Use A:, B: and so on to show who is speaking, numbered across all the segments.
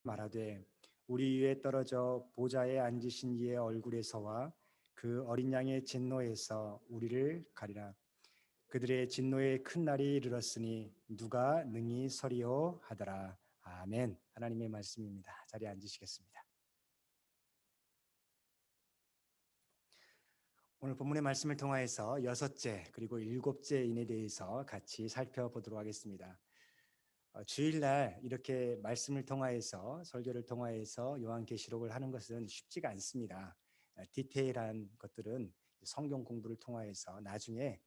A: 말하되 우리 위에 떨어져 보좌에 앉으신 이의 얼굴에서와 그 어린 양의 진노에서 우리를 가리라. 그들의 진노의 큰 날이 이르렀으니 누가 능히 서리요 하더라. 아멘. 하나님의 말씀입니다. 자리에 앉으시겠습니다. 오늘 본문의 말씀을 통하여서 여섯째 그리고 일곱째 인에 대해서 같이 살펴보도록 하겠습니다. 주일날 이렇게 말씀을 통하여서 설교를 통하여서 요한계시록을 하는 것은 쉽지가 않습니다. 디테일한 것들은 성경 공부를 통하여서 나중에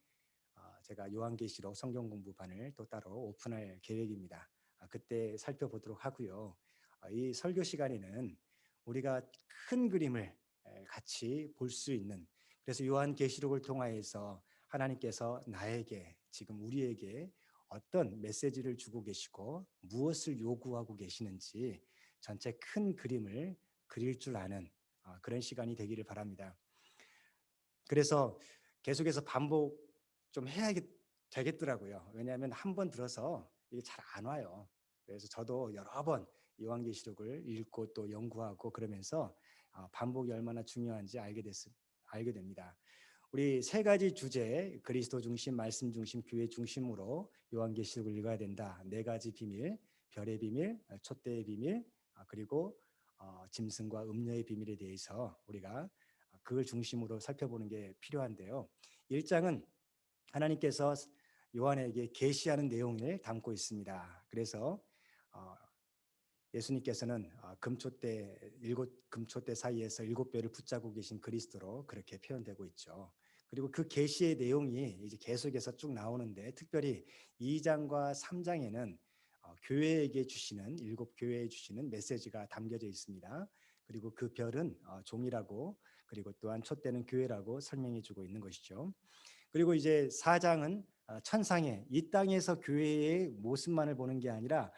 A: 제가 요한계시록 성경 공부반을 또 따로 오픈할 계획입니다. 그때 살펴보도록 하고요. 이 설교 시간에는 우리가 큰 그림을 같이 볼 수 있는, 그래서 요한계시록을 통하여서 하나님께서 나에게 지금 우리에게 어떤 메시지를 주고 계시고 무엇을 요구하고 계시는지 전체 큰 그림을 그릴 줄 아는 그런 시간이 되기를 바랍니다. 그래서 계속해서 반복 좀 되겠더라고요. 왜냐하면 한 번 들어서 이게 잘 안 와요. 그래서 저도 여러 번 요한계시록을 읽고 또 연구하고 그러면서 반복이 얼마나 중요한지 알게 됩니다. 우리 세 가지 주제, 그리스도 중심, 말씀 중심, 교회 중심으로 요한계시록을 읽어야 된다. 네 가지 비밀, 별의 비밀, 촛대의 비밀, 그리고 짐승과 음녀의 비밀에 대해서 우리가 그걸 중심으로 살펴보는 게 필요한데요. 1장은 하나님께서 요한에게 계시하는 내용을 담고 있습니다. 그래서 예수님께서는 일곱 금초대 사이에서 일곱 뼈를 붙잡고 계신 그리스도로 그렇게 표현되고 있죠. 그리고 그 계시의 내용이 이제 계속해서 쭉 나오는데, 특별히 2장과 3장에는 교회에게 주시는, 일곱 교회에 주시는 메시지가 담겨져 있습니다. 그리고 그 별은 종이라고, 그리고 또한 촛대는 교회라고 설명해 주고 있는 것이죠. 그리고 이제 4장은 천상의 이 땅에서 교회의 모습만을 보는 게 아니라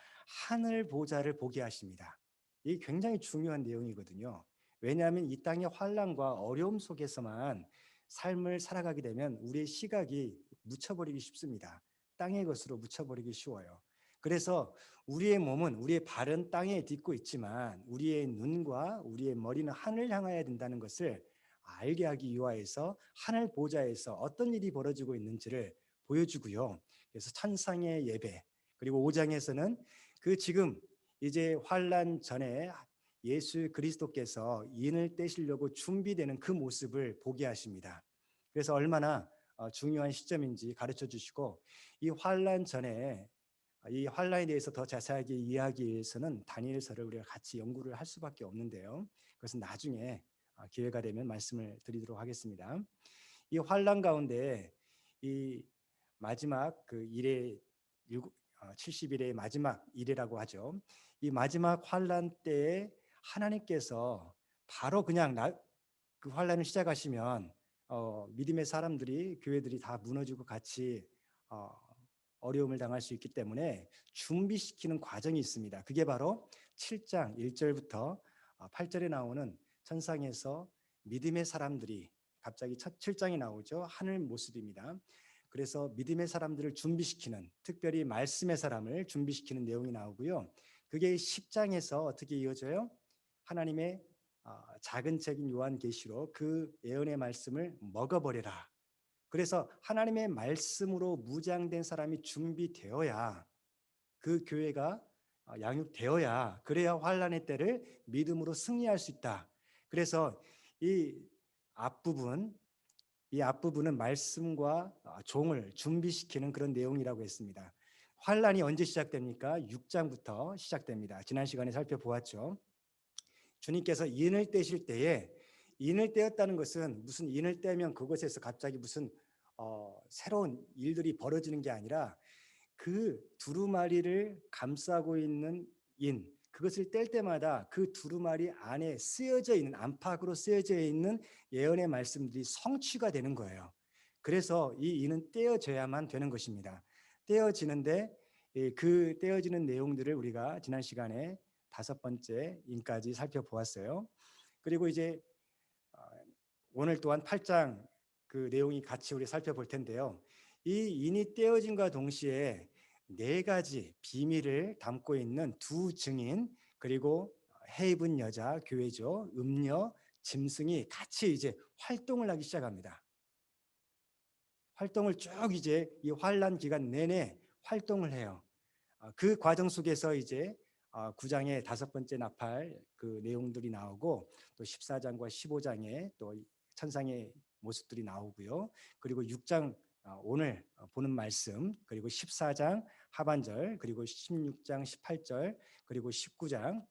A: 하늘 보좌를 보게 하십니다. 이 굉장히 중요한 내용이거든요. 왜냐하면 이 땅의 환난과 어려움 속에서만 삶을 살아가게 되면 우리의 시각이 묻혀버리기 쉽습니다. 땅의 것으로 묻혀버리기 쉬워요. 그래서 우리의 몸은, 우리의 발은 땅에 딛고 있지만 우리의 눈과 우리의 머리는 하늘 향해야 된다는 것을 알게 하기 위하여서 하늘 보좌에서 어떤 일이 벌어지고 있는지를 보여주고요. 그래서 천상의 예배, 그리고 5장에서는 그 지금 이제 환난 전에 예수 그리스도께서 인을 떼시려고 준비되는 그 모습을 보게 하십니다. 그래서 얼마나 중요한 시점인지 가르쳐 주시고, 이 환난 전에 이 환란에 대해서 더 자세하게 이해하기 위해서는 다니엘서를 우리가 같이 연구를 할 수밖에 없는데요. 그것은 나중에 기회가 되면 말씀을 드리도록 하겠습니다. 이 환란 가운데 이 마지막 그 일의 70일의 마지막 일이라고 하죠. 이 마지막 환란 때에 하나님께서 바로 그냥 그 환란을 시작하시면 믿음의 사람들이, 교회들이 다 무너지고 같이 어, 어려움을 당할 수 있기 때문에 준비시키는 과정이 있습니다. 그게 바로 7장 1절부터 8절에 나오는 천상에서 믿음의 사람들이, 갑자기 첫 7장이 나오죠. 하늘 모습입니다. 그래서 믿음의 사람들을 준비시키는, 특별히 말씀의 사람을 준비시키는 내용이 나오고요. 그게 10장에서 어떻게 이어져요? 하나님의 작은 책인 요한계시록, 그 예언의 말씀을 먹어버려라. 그래서 하나님의 말씀으로 무장된 사람이 준비되어야, 그 교회가 양육되어야, 그래야 환란의 때를 믿음으로 승리할 수 있다. 그래서 이 앞부분, 이 앞부분은 말씀과 종을 준비시키는 그런 내용이라고 했습니다. 환란이 언제 시작됩니까? 6장부터 시작됩니다. 지난 시간에 살펴보았죠. 주님께서 인을 떼실 때에, 인을 떼었다는 것은 무슨 인을 떼면 그것에서 갑자기 무슨 새로운 일들이 벌어지는 게 아니라, 그 두루마리를 감싸고 있는 인, 그것을 뗄 때마다 그 두루마리 안에 쓰여져 있는, 안팎으로 쓰여져 있는 예언의 말씀들이 성취가 되는 거예요. 그래서 이 인은 떼어져야만 되는 것입니다. 떼어지는데 그 떼어지는 내용들을 우리가 지난 시간에 5번째 인까지 살펴보았어요. 그리고 이제 오늘 또한 8장 그 내용이 같이 우리 살펴볼 텐데요. 이 인이 떼어짐과 동시에 네 가지 비밀을 담고 있는 두 증인, 그리고 해 입은 여자, 교회죠. 음녀, 짐승이 같이 이제 활동을 하기 시작합니다. 활동을 쭉 이제 이 환란 기간 내내 활동을 해요. 그 과정 속에서 이제 9장의 다섯 번째 나팔 그 내용들이 나오고 또 14장과 15장에 또 천상의 모습들이 나오고요. 그리고 6장 오늘 보는 말씀, 그리고 14장 하반절, 그리고 16장 18절, 그리고 19장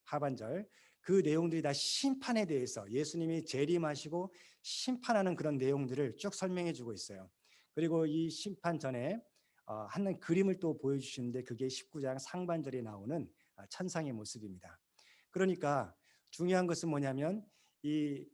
A: 하반절, 그 내용들이 다 심판에 대해서 예수님이 재림하시고 심판하는 그런 내용들을 쭉 설명해 주고 있어요. 그리고 이 심판 전에 하는 그림을 또 보여주시는데 그게 19장 상반절에 나오는 천상의 모습입니다. 그러니까 중요한 것은 뭐냐면 이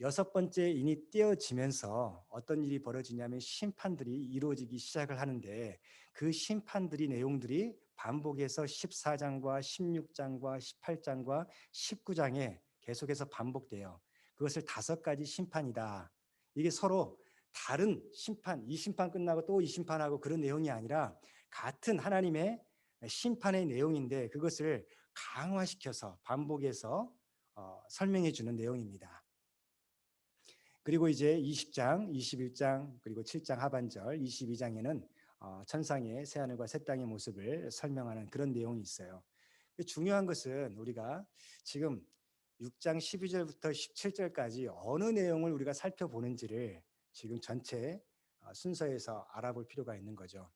A: 여섯 번째 인이 떼어지면서 어떤 일이 벌어지냐면 심판들이 이루어지기 시작을 하는데 그 심판들이 내용들이 반복해서 14장과 16장과 18장과 19장에 계속해서 반복돼요. 그것을 다섯 가지 심판이다. 이게 서로 다른 심판, 이 심판 끝나고 또 이 심판하고 그런 내용이 아니라 같은 하나님의 심판의 내용인데 그것을 강화시켜서 반복해서 설명해 주는 내용입니다. 그리고 이제 20장, 21장, 그리고 7장 하반절, 22장에는 천상의 새하늘과 새 땅의 모습을 설명하는 그런 내용이 있어요. 중요한 것은 우리가 지금 6장 12절부터 17절까지 어느 내용을 우리가 살펴보는지를 지금 전체 순서에서 알아볼 필요가 있는 거죠.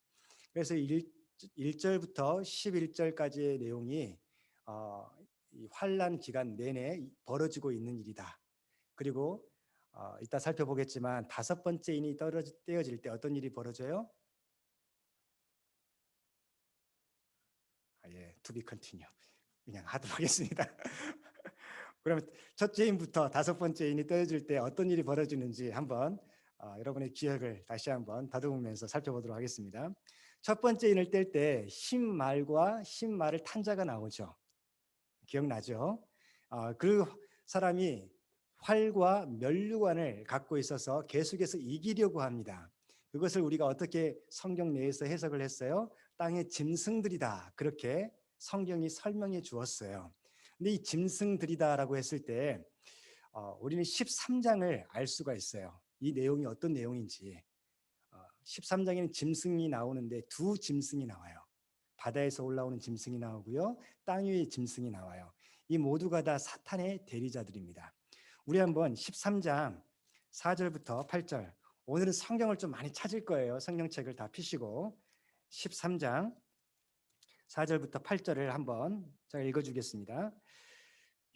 A: 그래서 1절부터 11절까지의 내용이 이 환란 기간 내내 벌어지고 있는 일이다. 그리고 이따 살펴보겠지만 다섯 번째 인이 떼어질 때 어떤 일이 벌어져요? 예, to be continue. 그냥 하도록 하겠습니다. 그러면 첫째 인부터 다섯 번째 인이 떼어질 때 어떤 일이 벌어지는지 한번 여러분의 기억을 다시 한번 다듬으면서 살펴보도록 하겠습니다. 첫 번째 인을 뗄 때 신말과 신말을 탄 자가 나오죠. 기억나죠? 그 사람이 활과 면류관을 갖고 있어서 계속해서 이기려고 합니다. 그것을 우리가 어떻게 성경 내에서 해석을 했어요? 땅의 짐승들이다. 그렇게 성경이 설명해 주었어요. 근데 이 짐승들이다라고 했을 때 우리는 13장을 알 수가 있어요. 이 내용이 어떤 내용인지. 13장에는 짐승이 나오는데 두 짐승이 나와요. 바다에서 올라오는 짐승이 나오고요. 땅 위의 짐승이 나와요. 이 모두가 다 사탄의 대리자들입니다. 우리 한번 13장 4절부터 8절. 오늘은 성경을 좀 많이 찾을 거예요. 성경책을 다 펴시고 13장 4절부터 8절을 한번 제가 읽어주겠습니다.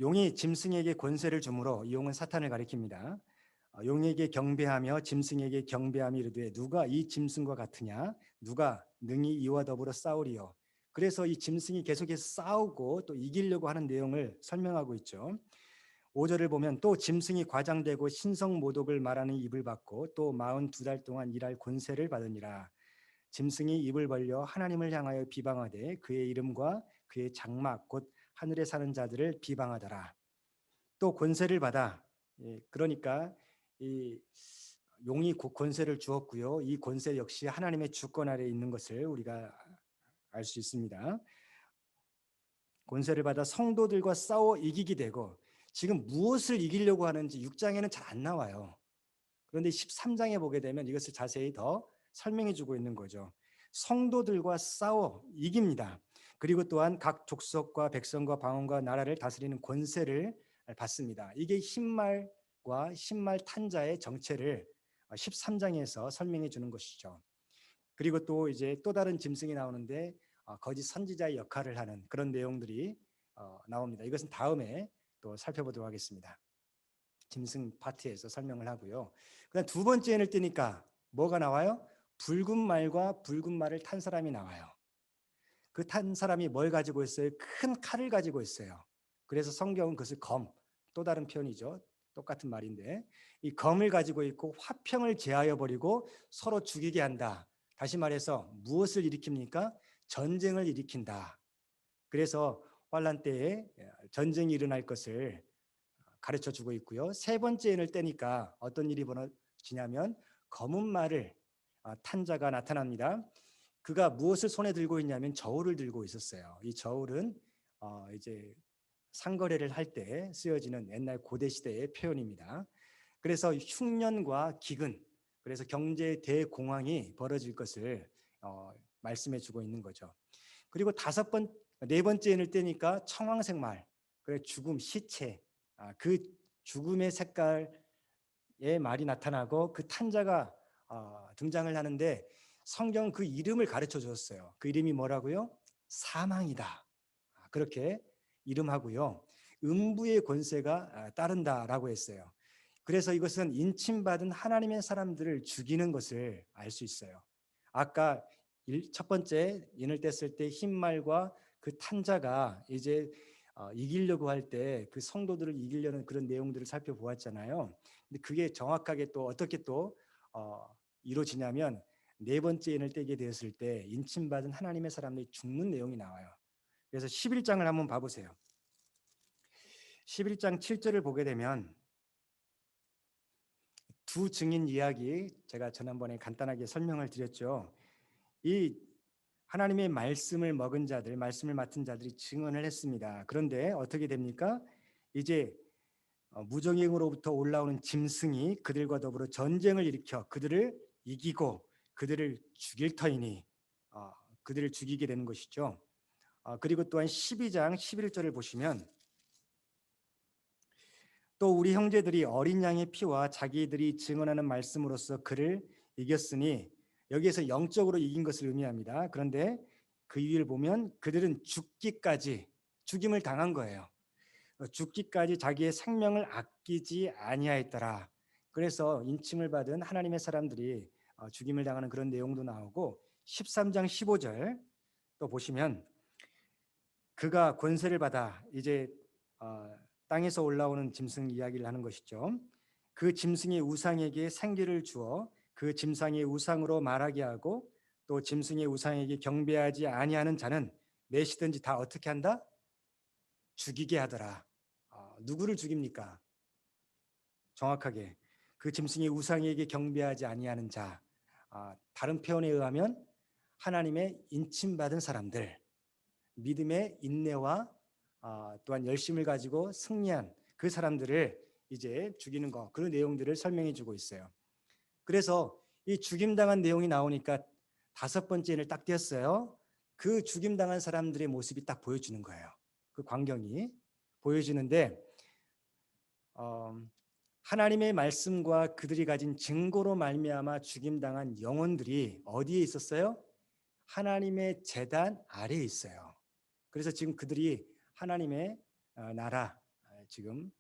A: 용이 짐승에게 권세를 주므로 이 용은 사탄을 가리킵니다. 용에게 경배하며 짐승에게 경배하며 이르되 누가 이 짐승과 같으냐 누가 능히 이와 더불어 싸우리요. 그래서 이 짐승이 계속해서 싸우고 또 이기려고 하는 내용을 설명하고 있죠. 5절을 보면 또 짐승이 과장되고 신성 모독을 말하는 입을 받고 또 42달 동안 일할 권세를 받으니라. 짐승이 입을 벌려 하나님을 향하여 비방하되 그의 이름과 그의 장막 곧 하늘에 사는 자들을 비방하더라. 또 권세를 받아 그러니까 이 용이 권세를 주었고요. 이 권세 역시 하나님의 주권 아래에 있는 것을 우리가 알 수 있습니다. 권세를 받아 성도들과 싸워 이기게 되고 지금 무엇을 이기려고 하는지 6장에는 잘 안 나와요. 그런데 13장에 보게 되면 이것을 자세히 더 설명해 주고 있는 거죠. 성도들과 싸워 이깁니다. 그리고 또한 각 족속과 백성과 방언과 나라를 다스리는 권세를 받습니다. 이게 흰말과 신말 탄자의 정체를 13장에서 설명해 주는 것이죠. 그리고 또 이제 또 다른 짐승이 나오는데 거짓 선지자의 역할을 하는 그런 내용들이 나옵니다. 이것은 다음에 또 살펴보도록 하겠습니다. 짐승 파트에서 설명을 하고요. 그다음 두 번째 인을 뜨니까 뭐가 나와요? 붉은 말과 붉은 말을 탄 사람이 나와요. 그 탄 사람이 뭘 가지고 있어요? 큰 칼을 가지고 있어요. 그래서 성경은 그것을 검, 또 다른 표현이죠. 똑같은 말인데 이 검을 가지고 있고 화평을 제하여 버리고 서로 죽이게 한다. 다시 말해서 무엇을 일으킵니까? 전쟁을 일으킨다. 그래서 환란 때에 전쟁이 일어날 것을 가르쳐 주고 있고요. 세 번째 인을 떼니까 어떤 일이 벌어지냐면 검은 말을 탄 자가 나타납니다. 그가 무엇을 손에 들고 있냐면 저울을 들고 있었어요. 이 저울은 이제 상거래를 할 때 쓰여지는 옛날 고대 시대의 표현입니다. 그래서 흉년과 기근, 그래서 경제 대공황이 벌어질 것을 말씀해 주고 있는 거죠. 그리고 네 번째일 때니까 청황색말, 그래 죽음, 시체, 그 죽음의 색깔의 말이 나타나고 그 탄자가 등장을 하는데 성경 그 이름을 가르쳐 주었어요. 그 이름이 뭐라고요? 사망이다. 그렇게 이름하고요. 음부의 권세가 따른다라고 했어요. 그래서 이것은 인침받은 하나님의 사람들을 죽이는 것을 알 수 있어요. 아까 첫 번째 인을 뗐을 때 흰말과 그 탄자가 이제 이기려고 할 때 그 성도들을 이기려는 그런 내용들을 살펴보았잖아요. 근데 그게 정확하게 또 어떻게 또 이루어지냐면 네 번째 인을 떼게 되었을 때 인침받은 하나님의 사람들이 죽는 내용이 나와요. 그래서 11장을 한번 봐보세요. 11장 7절을 보게 되면 두 증인 이야기 제가 지난번에 간단하게 설명을 드렸죠. 이 하나님의 말씀을 먹은 자들, 말씀을 맡은 자들이 증언을 했습니다. 그런데 어떻게 됩니까? 이제 무정행으로부터 올라오는 짐승이 그들과 더불어 전쟁을 일으켜 그들을 이기고 그들을 죽일 터이니 그들을 죽이게 되는 것이죠. 그리고 또한 12장 11절을 보시면 또 우리 형제들이 어린 양의 피와 자기들이 증언하는 말씀으로써 그를 이겼으니 여기에서 영적으로 이긴 것을 의미합니다. 그런데 그 이유를 보면 그들은 죽기까지 죽임을 당한 거예요. 죽기까지 자기의 생명을 아끼지 아니하였더라. 그래서 인침을 받은 하나님의 사람들이 죽임을 당하는 그런 내용도 나오고 13장 15절 또 보시면 그가 권세를 받아 이제 땅에서 올라오는 짐승 이야기를 하는 것이죠. 그 짐승의 우상에게 생기를 주어 그 짐승의 우상으로 말하게 하고 또 짐승의 우상에게 경배하지 아니하는 자는 몇이든지 다 어떻게 한다? 죽이게 하더라. 누구를 죽입니까? 정확하게 그 짐승의 우상에게 경배하지 아니하는 자. 다른 표현에 의하면 하나님의 인침받은 사람들, 믿음의 인내와 또한 열심을 가지고 승리한 그 사람들을 이제 죽이는 거, 그런 내용들을 설명해 주고 있어요. 그래서 이 죽임당한 내용이 나오니까 다섯 번째를 딱 띄었어요. 그 죽임당한 사람들의 모습이 딱 보여주는 거예요. 그 광경이 보여지는데 하나님의 말씀과 그들이 가진 증거로 말미암아 죽임당한 영혼들이 어디에 있었어요? 하나님의 제단 아래에 있어요. 그래서 지금 그들이 하나님의 나라, 지금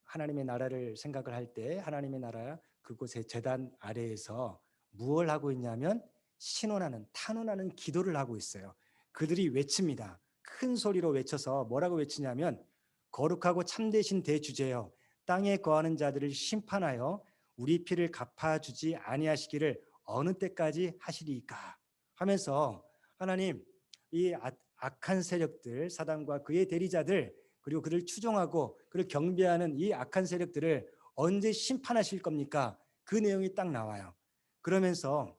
A: 하나님의 나라를 생각을 할 때 하나님의 나라 그곳의 제단 아래에서 무엇을 하고 있냐면 신원하는 탄원하는 기도를 하고 있어요. 그들이 외칩니다. 큰 소리로 외쳐서 뭐라고 외치냐면 거룩하고 참되신 대주제여 땅에 거하는 자들을 심판하여 우리 피를 갚아주지 아니하시기를 어느 때까지 하시리이까 하면서 하나님 이 악한 세력들 사단과 그의 대리자들 그리고 그를 추종하고 그를 경배하는 이 악한 세력들을 언제 심판하실 겁니까? 그 내용이 딱 나와요. 그러면서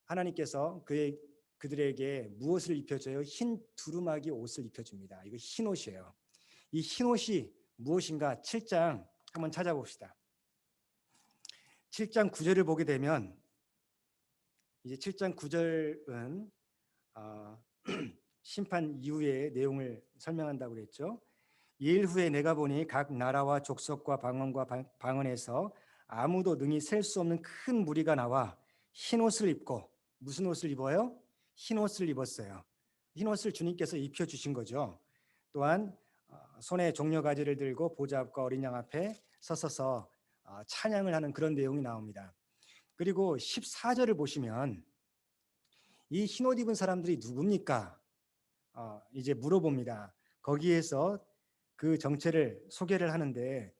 A: 하나님께서 그들에게 무엇을 입혀줘요? 흰 두루마기 옷을 입혀줍니다. 이거 흰 옷이에요. 이 흰 옷이 무엇인가? 7장 한번 찾아봅시다. 7장 9절을 보게 되면 이제 7장 9절은 심판 이후의 내용을 설명한다고 그랬죠. 이일 후에 내가 보니 각 나라와 족속과 방언과 방언에서 아무도 능히 셀 수 없는 큰 무리가 나와 흰 옷을 입고 무슨 옷을 입어요? 흰 옷을 입었어요. 흰 옷을 주님께서 입혀 주신 거죠. 또한 손에 종려 가지를 들고 보좌 앞과 어린 양 앞에 서서서 찬양을 하는 그런 내용이 나옵니다. 그리고 14절을 보시면 이 흰 옷 입은 사람들이 누굽니까? 이제 물어봅니다. 거기에서 그 정체를 소개를 하는데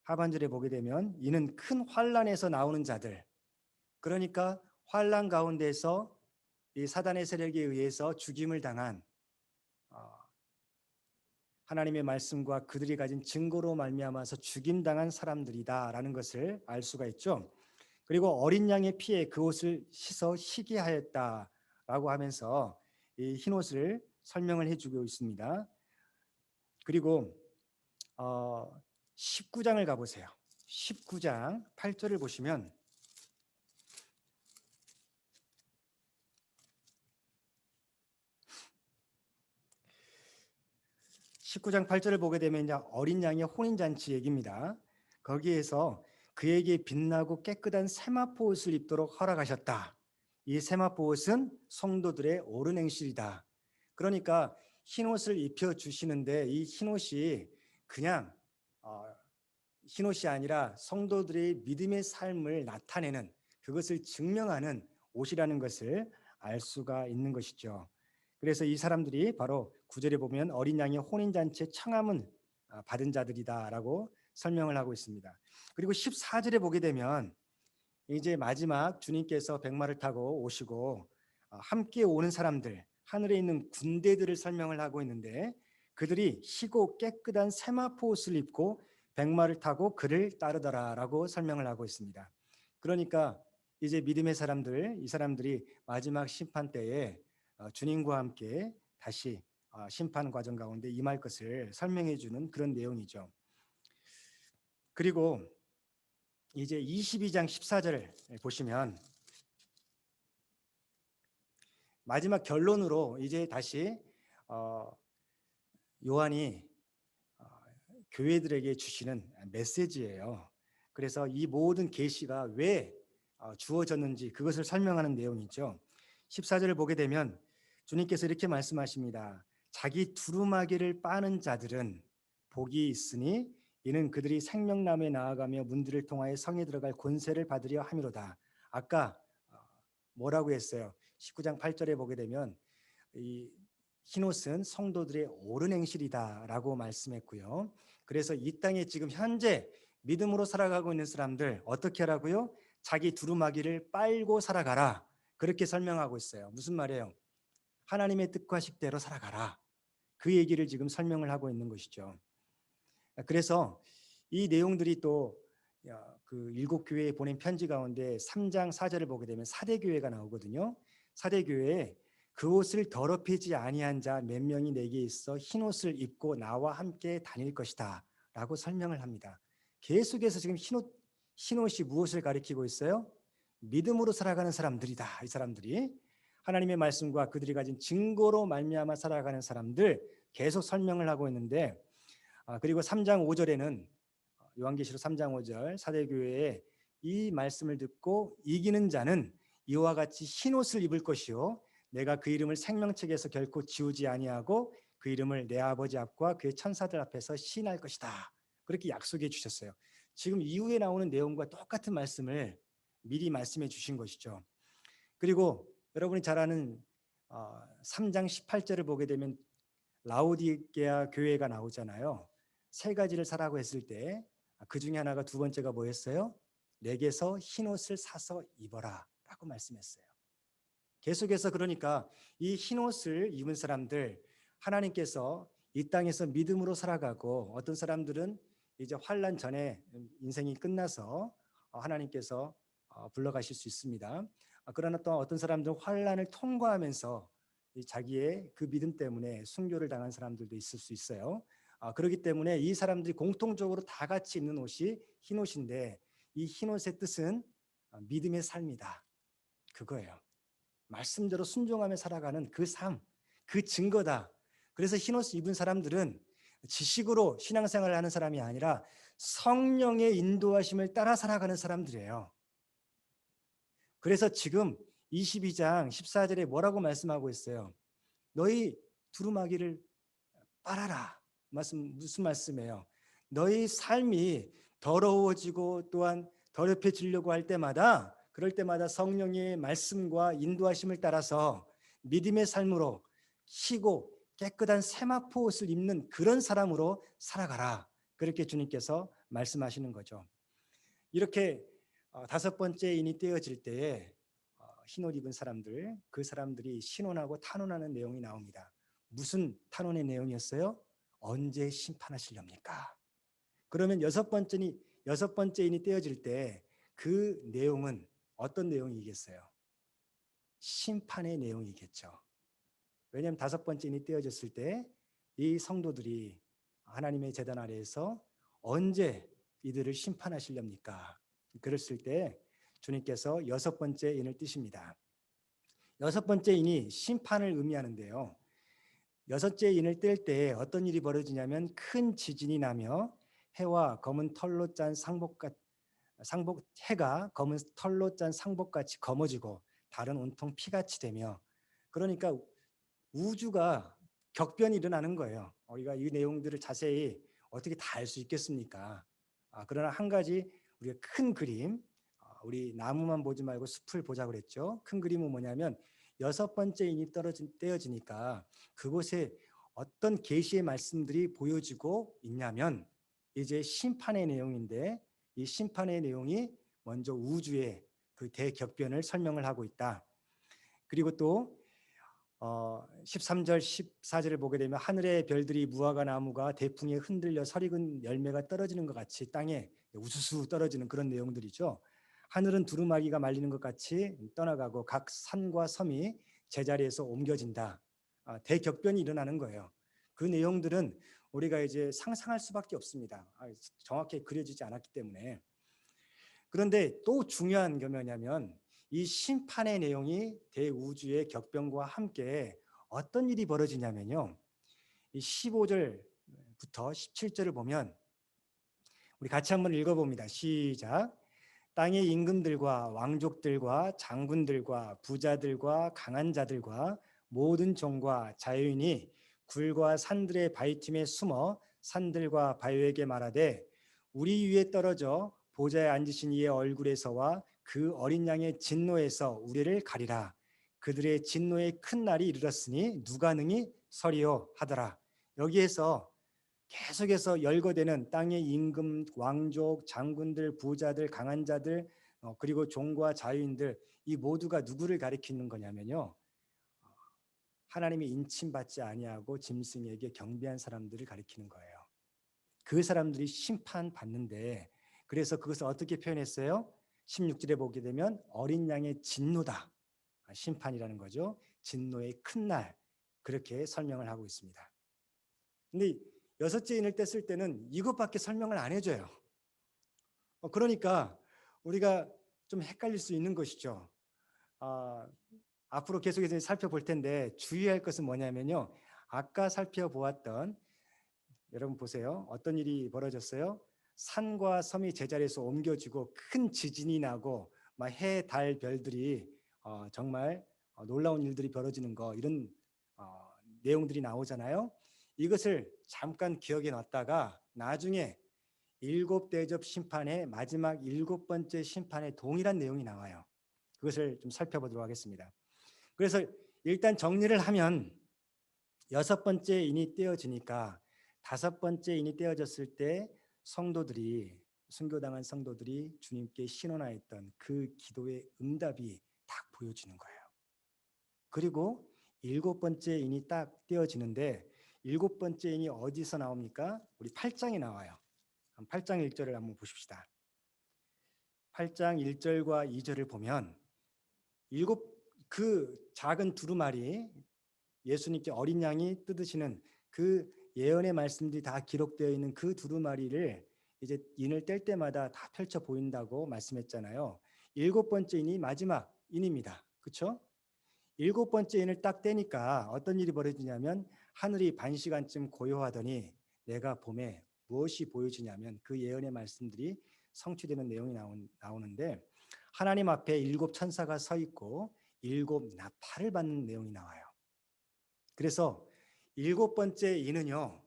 A: 하반절에 보게 되면 이는 큰 환란에서 나오는 자들, 그러니까 환란 가운데서 이 사단의 세력에 의해서 죽임을 당한 하나님의 말씀과 그들이 가진 증거로 말미암아서 죽임당한 사람들이다라는 것을 알 수가 있죠. 그리고 어린 양의 피에 그 옷을 씻어 희게 하였다라고 하면서 이 흰 옷을 설명을 해주고 있습니다. 그리고 19장을 가보세요. 19장 8절을 보시면 19장 8절을 보게 되면 이제 어린 양의 혼인잔치 얘기입니다. 거기에서 그에게 빛나고 깨끗한 세마포 옷을 입도록 허락하셨다. 이 세마포 옷은 성도들의 옳은 행실이다. 그러니까 흰 옷을 입혀 주시는데 이 흰 옷이 그냥 흰 옷이 아니라 성도들의 믿음의 삶을 나타내는, 그것을 증명하는 옷이라는 것을 알 수가 있는 것이죠. 그래서 이 사람들이 바로 9절에 보면 어린 양의 혼인잔치에 청함은 받은 자들이다라고 설명을 하고 있습니다. 그리고 14절에 보게 되면 이제 마지막 주님께서 백마를 타고 오시고 함께 오는 사람들, 하늘에 있는 군대들을 설명을 하고 있는데, 그들이 희고 깨끗한 세마포 옷을 입고 백마를 타고 그를 따르더라라고 설명을 하고 있습니다. 그러니까 이제 믿음의 사람들, 이 사람들이 마지막 심판 때에 주님과 함께 다시 심판 과정 가운데 임할 것을 설명해 주는 그런 내용이죠. 그리고 이제 22장 14절을 보시면 마지막 결론으로 이제 다시 요한이 교회들에게 주시는 메시지예요. 그래서 이 모든 계시가 왜 주어졌는지 그것을 설명하는 내용이죠. 14절을 보게 되면 주님께서 이렇게 말씀하십니다. 자기 두루마기를 빠는 자들은 복이 있으니 이는 그들이 생명나무에 나아가며 문들을 통하여 성에 들어갈 권세를 받으려 함이로다. 아까 뭐라고 했어요? 19장 8절에 보게 되면 이 흰옷은 성도들의 옳은 행실이다라고 말씀했고요. 그래서 이 땅에 지금 현재 믿음으로 살아가고 있는 사람들 어떻게 하라고요? 자기 두루마기를 빨고 살아가라. 그렇게 설명하고 있어요. 무슨 말이에요? 하나님의 뜻과 식대로 살아가라. 그 얘기를 지금 설명을 하고 있는 것이죠. 그래서 이 내용들이 또 그 일곱 교회에 보낸 편지 가운데 3장 4절을 보게 되면 사대 교회가 나오거든요. 사대 교회에 그 옷을 더럽히지 아니한 자 몇 명이 내게 있어 흰 옷을 입고 나와 함께 다닐 것이다 라고 설명을 합니다. 계속해서 지금 흰 옷이 무엇을 가리키고 있어요? 믿음으로 살아가는 사람들이다. 이 사람들이 하나님의 말씀과 그들이 가진 증거로 말미암아 살아가는 사람들 계속 설명을 하고 있는데, 그리고 3장 5절에는 요한계시록 3장 5절 사대교회에 이 말씀을 듣고 이기는 자는 이와 같이 흰 옷을 입을 것이요 내가 그 이름을 생명책에서 결코 지우지 아니하고 그 이름을 내 아버지 앞과 그의 천사들 앞에서 시인할 것이다. 그렇게 약속해 주셨어요. 지금 이후에 나오는 내용과 똑같은 말씀을 미리 말씀해 주신 것이죠. 그리고 여러분이 잘 아는 3장 18절을 보게 되면 라오디게아 교회가 나오잖아요. 세 가지를 사라고 했을 때 그 중에 하나가, 두 번째가 뭐였어요? 내게서 흰 옷을 사서 입어라 라고 말씀했어요. 계속해서 그러니까 이 흰 옷을 입은 사람들, 하나님께서 이 땅에서 믿음으로 살아가고, 어떤 사람들은 이제 환난 전에 인생이 끝나서 하나님께서 불러가실 수 있습니다. 그러나 또 어떤 사람들은 환난을 통과하면서 자기의 그 믿음 때문에 순교를 당한 사람들도 있을 수 있어요. 그렇기 때문에 이 사람들이 공통적으로 다 같이 입는 옷이 흰 옷인데, 이 흰 옷의 뜻은 믿음의 삶이다. 그거예요. 말씀대로 순종하며 살아가는 그 삶, 그 증거다. 그래서 흰옷을 입은 사람들은 지식으로 신앙생활을 하는 사람이 아니라 성령의 인도하심을 따라 살아가는 사람들이에요. 그래서 지금 22장 14절에 뭐라고 말씀하고 있어요? 너희 두루마기를 빨아라. 무슨 말씀이에요? 너희 삶이 더러워지고 또한 더럽혀지려고 할 때마다, 그럴 때마다 성령의 말씀과 인도하심을 따라서 믿음의 삶으로 희고 깨끗한 세마포 옷을 입는 그런 사람으로 살아가라. 그렇게 주님께서 말씀하시는 거죠. 이렇게 다섯 번째 인이 떼어질 때에 흰옷 입은 사람들, 그 사람들이 신원하고 탄원하는 내용이 나옵니다. 무슨 탄원의 내용이었어요? 언제 심판하시렵니까? 그러면 여섯 번째 인이 떼어질 때 그 내용은 어떤 내용이겠어요? 심판의 내용이겠죠. 왜냐하면 다섯 번째 인이 떼어졌을 때 이 성도들이 하나님의 제단 아래에서 언제 이들을 심판하시렵니까? 그랬을 때 주님께서 여섯 번째 인을 띠십니다. 여섯 번째 인이 심판을 의미하는데요. 여섯째 인을 뗄 때 어떤 일이 벌어지냐면 큰 지진이 나며 해와 검은 털로 짠 해가 검은 털로 짠 상복같이 검어지고 달은 온통 피같이 되며, 그러니까 우주가 격변이 일어나는 거예요. 우리가 이 내용들을 자세히 어떻게 다 알 수 있겠습니까? 그러나 한 가지 우리가 큰 그림, 우리 나무만 보지 말고 숲을 보자 그랬죠. 큰 그림은 뭐냐면 여섯 번째 인이 떼어지니까 그곳에 어떤 계시의 말씀들이 보여지고 있냐면 이제 심판의 내용인데, 이 심판의 내용이 먼저 우주의 그 대격변을 설명을 하고 있다. 그리고 또 13절 14절을 보게 되면 하늘의 별들이 무화과 나무가 대풍에 흔들려 설익은 열매가 떨어지는 것 같이 땅에 우수수 떨어지는 그런 내용들이죠. 하늘은 두루마기가 말리는 것 같이 떠나가고 각 산과 섬이 제자리에서 옮겨진다. 대격변이 일어나는 거예요. 그 내용들은 우리가 이제 상상할 수밖에 없습니다. 정확히 그려지지 않았기 때문에. 그런데 또 중요한 게 뭐냐면 이 심판의 내용이 대우주의 격변과 함께 어떤 일이 벌어지냐면요. 이 15절부터 17절을 보면 우리 같이 한번 읽어봅니다. 시작. 땅의 임금들과 왕족들과 장군들과 부자들과 강한 자들과 모든 종과 자유인이 굴과 산들의 바위틈에 숨어 산들과 바위에게 말하되 우리 위에 떨어져 보좌에 앉으신 이의 얼굴에서와 그 어린 양의 진노에서 우리를 가리라. 그들의 진노의 큰 날이 이르렀으니 누가 능히 서리요 하더라. 여기에서 계속해서 열거되는 땅의 임금, 왕족, 장군들, 부자들, 강한 자들, 그리고 종과 자유인들, 이 모두가 누구를 가리키는 거냐면요. 하나님이 인침받지 아니하고 짐승에게 경배한 사람들을 가리키는 거예요. 그 사람들이 심판받는데, 그래서 그것을 어떻게 표현했어요? 16절에 보게 되면 어린 양의 진노다. 심판이라는 거죠. 진노의 큰 날, 그렇게 설명을 하고 있습니다. 근데 여섯째 인을 뗐을 때는 이것밖에 설명을 안 해줘요. 그러니까 우리가 좀 헷갈릴 수 있는 것이죠. 앞으로 계속해서 살펴볼 텐데 주의할 것은 뭐냐면요. 아까 살펴보았던, 여러분 보세요. 어떤 일이 벌어졌어요? 산과 섬이 제자리에서 옮겨지고 큰 지진이 나고 막 해, 달, 별들이 정말 놀라운 일들이 벌어지는 거, 이런 내용들이 나오잖아요. 이것을 잠깐 기억에 놨다가 나중에 일곱 대접 심판의 마지막 일곱 번째 심판의 동일한 내용이 나와요. 그것을 좀 살펴보도록 하겠습니다. 그래서 일단 정리를 하면 여섯 번째 인이 떼어지니까 다섯 번째 인이 떼어졌을 때 성도들이, 순교당한 성도들이 주님께 신원하였던 그 기도의 응답이 딱 보여지는 거예요. 그리고 일곱 번째 인이 딱 떼어지는데 일곱 번째 인이 어디서 나옵니까? 우리 8장에 나와요. 8장 1절을 한번 보십시다. 8장 1절과 2절을 보면 그 작은 두루마리, 예수님께 어린 양이 뜯으시는 그 예언의 말씀들이 다 기록되어 있는 그 두루마리를 이제 인을 뗄 때마다 다 펼쳐 보인다고 말씀했잖아요. 일곱 번째 인이 마지막 인입니다. 그렇죠? 일곱 번째 인을 딱 떼니까 어떤 일이 벌어지냐면 하늘이 반시간쯤 고요하더니 내가 봄에 무엇이 보여지냐면 그 예언의 말씀들이 성취되는 내용이 나오는데 하나님 앞에 일곱 천사가 서 있고 일곱 나팔을 받는 내용이 나와요. 그래서 일곱 번째 인은요,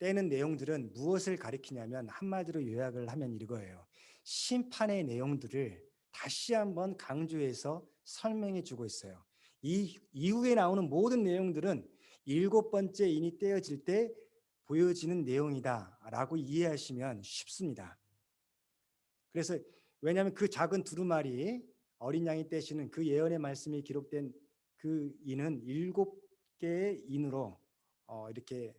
A: 떼는 내용들은 무엇을 가리키냐면 한마디로 요약을 하면 이거예요. 심판의 내용들을 다시 한번 강조해서 설명해 주고 있어요. 이 이후에 나오는 모든 내용들은 일곱 번째 인이 떼어질 때 보여지는 내용이다라고 이해하시면 쉽습니다. 그래서 왜냐하면 그 작은 두루마리, 어린 양이 떼시는 그 예언의 말씀이 기록된 그 인은 일곱 개의 인으로 이렇게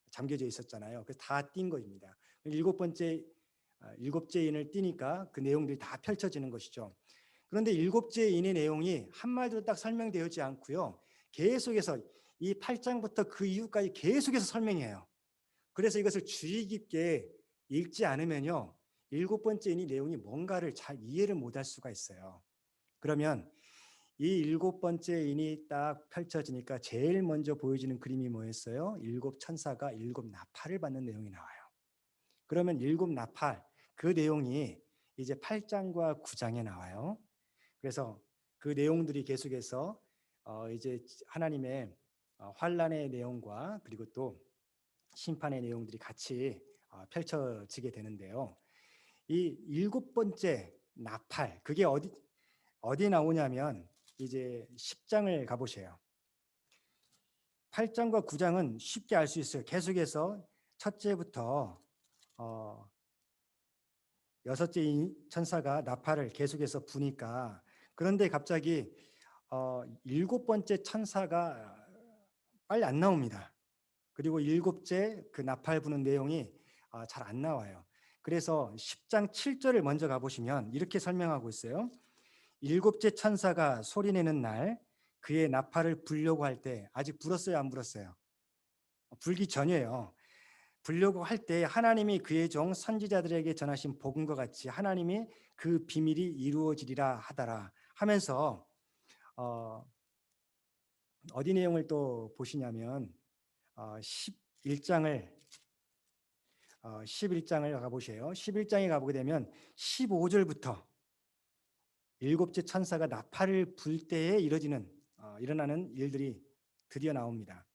A: 잠겨져 있었잖아요. 그래서 다 띈 것입니다. 일곱째 인을 띄니까 그 내용들이 다 펼쳐지는 것이죠. 그런데 일곱째 인의 내용이 한마디로 딱 설명되지 않고요. 계속해서 이 8장부터 그 이후까지 계속해서 설명해요. 그래서 이것을 주의 깊게 읽지 않으면요, 일곱 번째 인이 내용이 뭔가를 잘 이해를 못할 수가 있어요. 그러면 이 일곱 번째 인이 딱 펼쳐지니까 제일 먼저 보여지는 그림이 뭐였어요? 일곱 천사가 일곱 나팔을 받는 내용이 나와요. 그러면 일곱 나팔, 그 내용이 이제 8장과 9장에 나와요. 그래서 그 내용들이 계속해서 이제 하나님의 환란의 내용과 그리고 또 심판의 내용들이 같이 펼쳐지게 되는데요. 이 일곱 번째 나팔, 그게 어디 나오냐면 이제 10장을 가보세요. 8장과 9장은 쉽게 알 수 있어요. 계속해서 첫째부터 여섯째 천사가 나팔을 계속해서 부니까, 그런데 갑자기 일곱 번째 천사가 빨리 안 나옵니다. 그리고 일곱째 그 나팔 부는 내용이 잘 안 나와요. 그래서 10장 7절을 먼저 가보시면 이렇게 설명하고 있어요. 일곱째 천사가 소리내는 날 그의 나팔을 불려고 할 때, 아직 불었어요, 안 불었어요? 불기 전이에요. 불려고 할 때 하나님이 그의 종 선지자들에게 전하신 복음과 같이 하나님이 그 비밀이 이루어지리라 하더라 하면서 어디 내용을 또 보시냐면 11장을 11장을 가보세요. 11장에 가보게 되면 15절부터 일곱째 천사가 나팔을 불 때에 일어나는 일들이 드디어 나옵니다.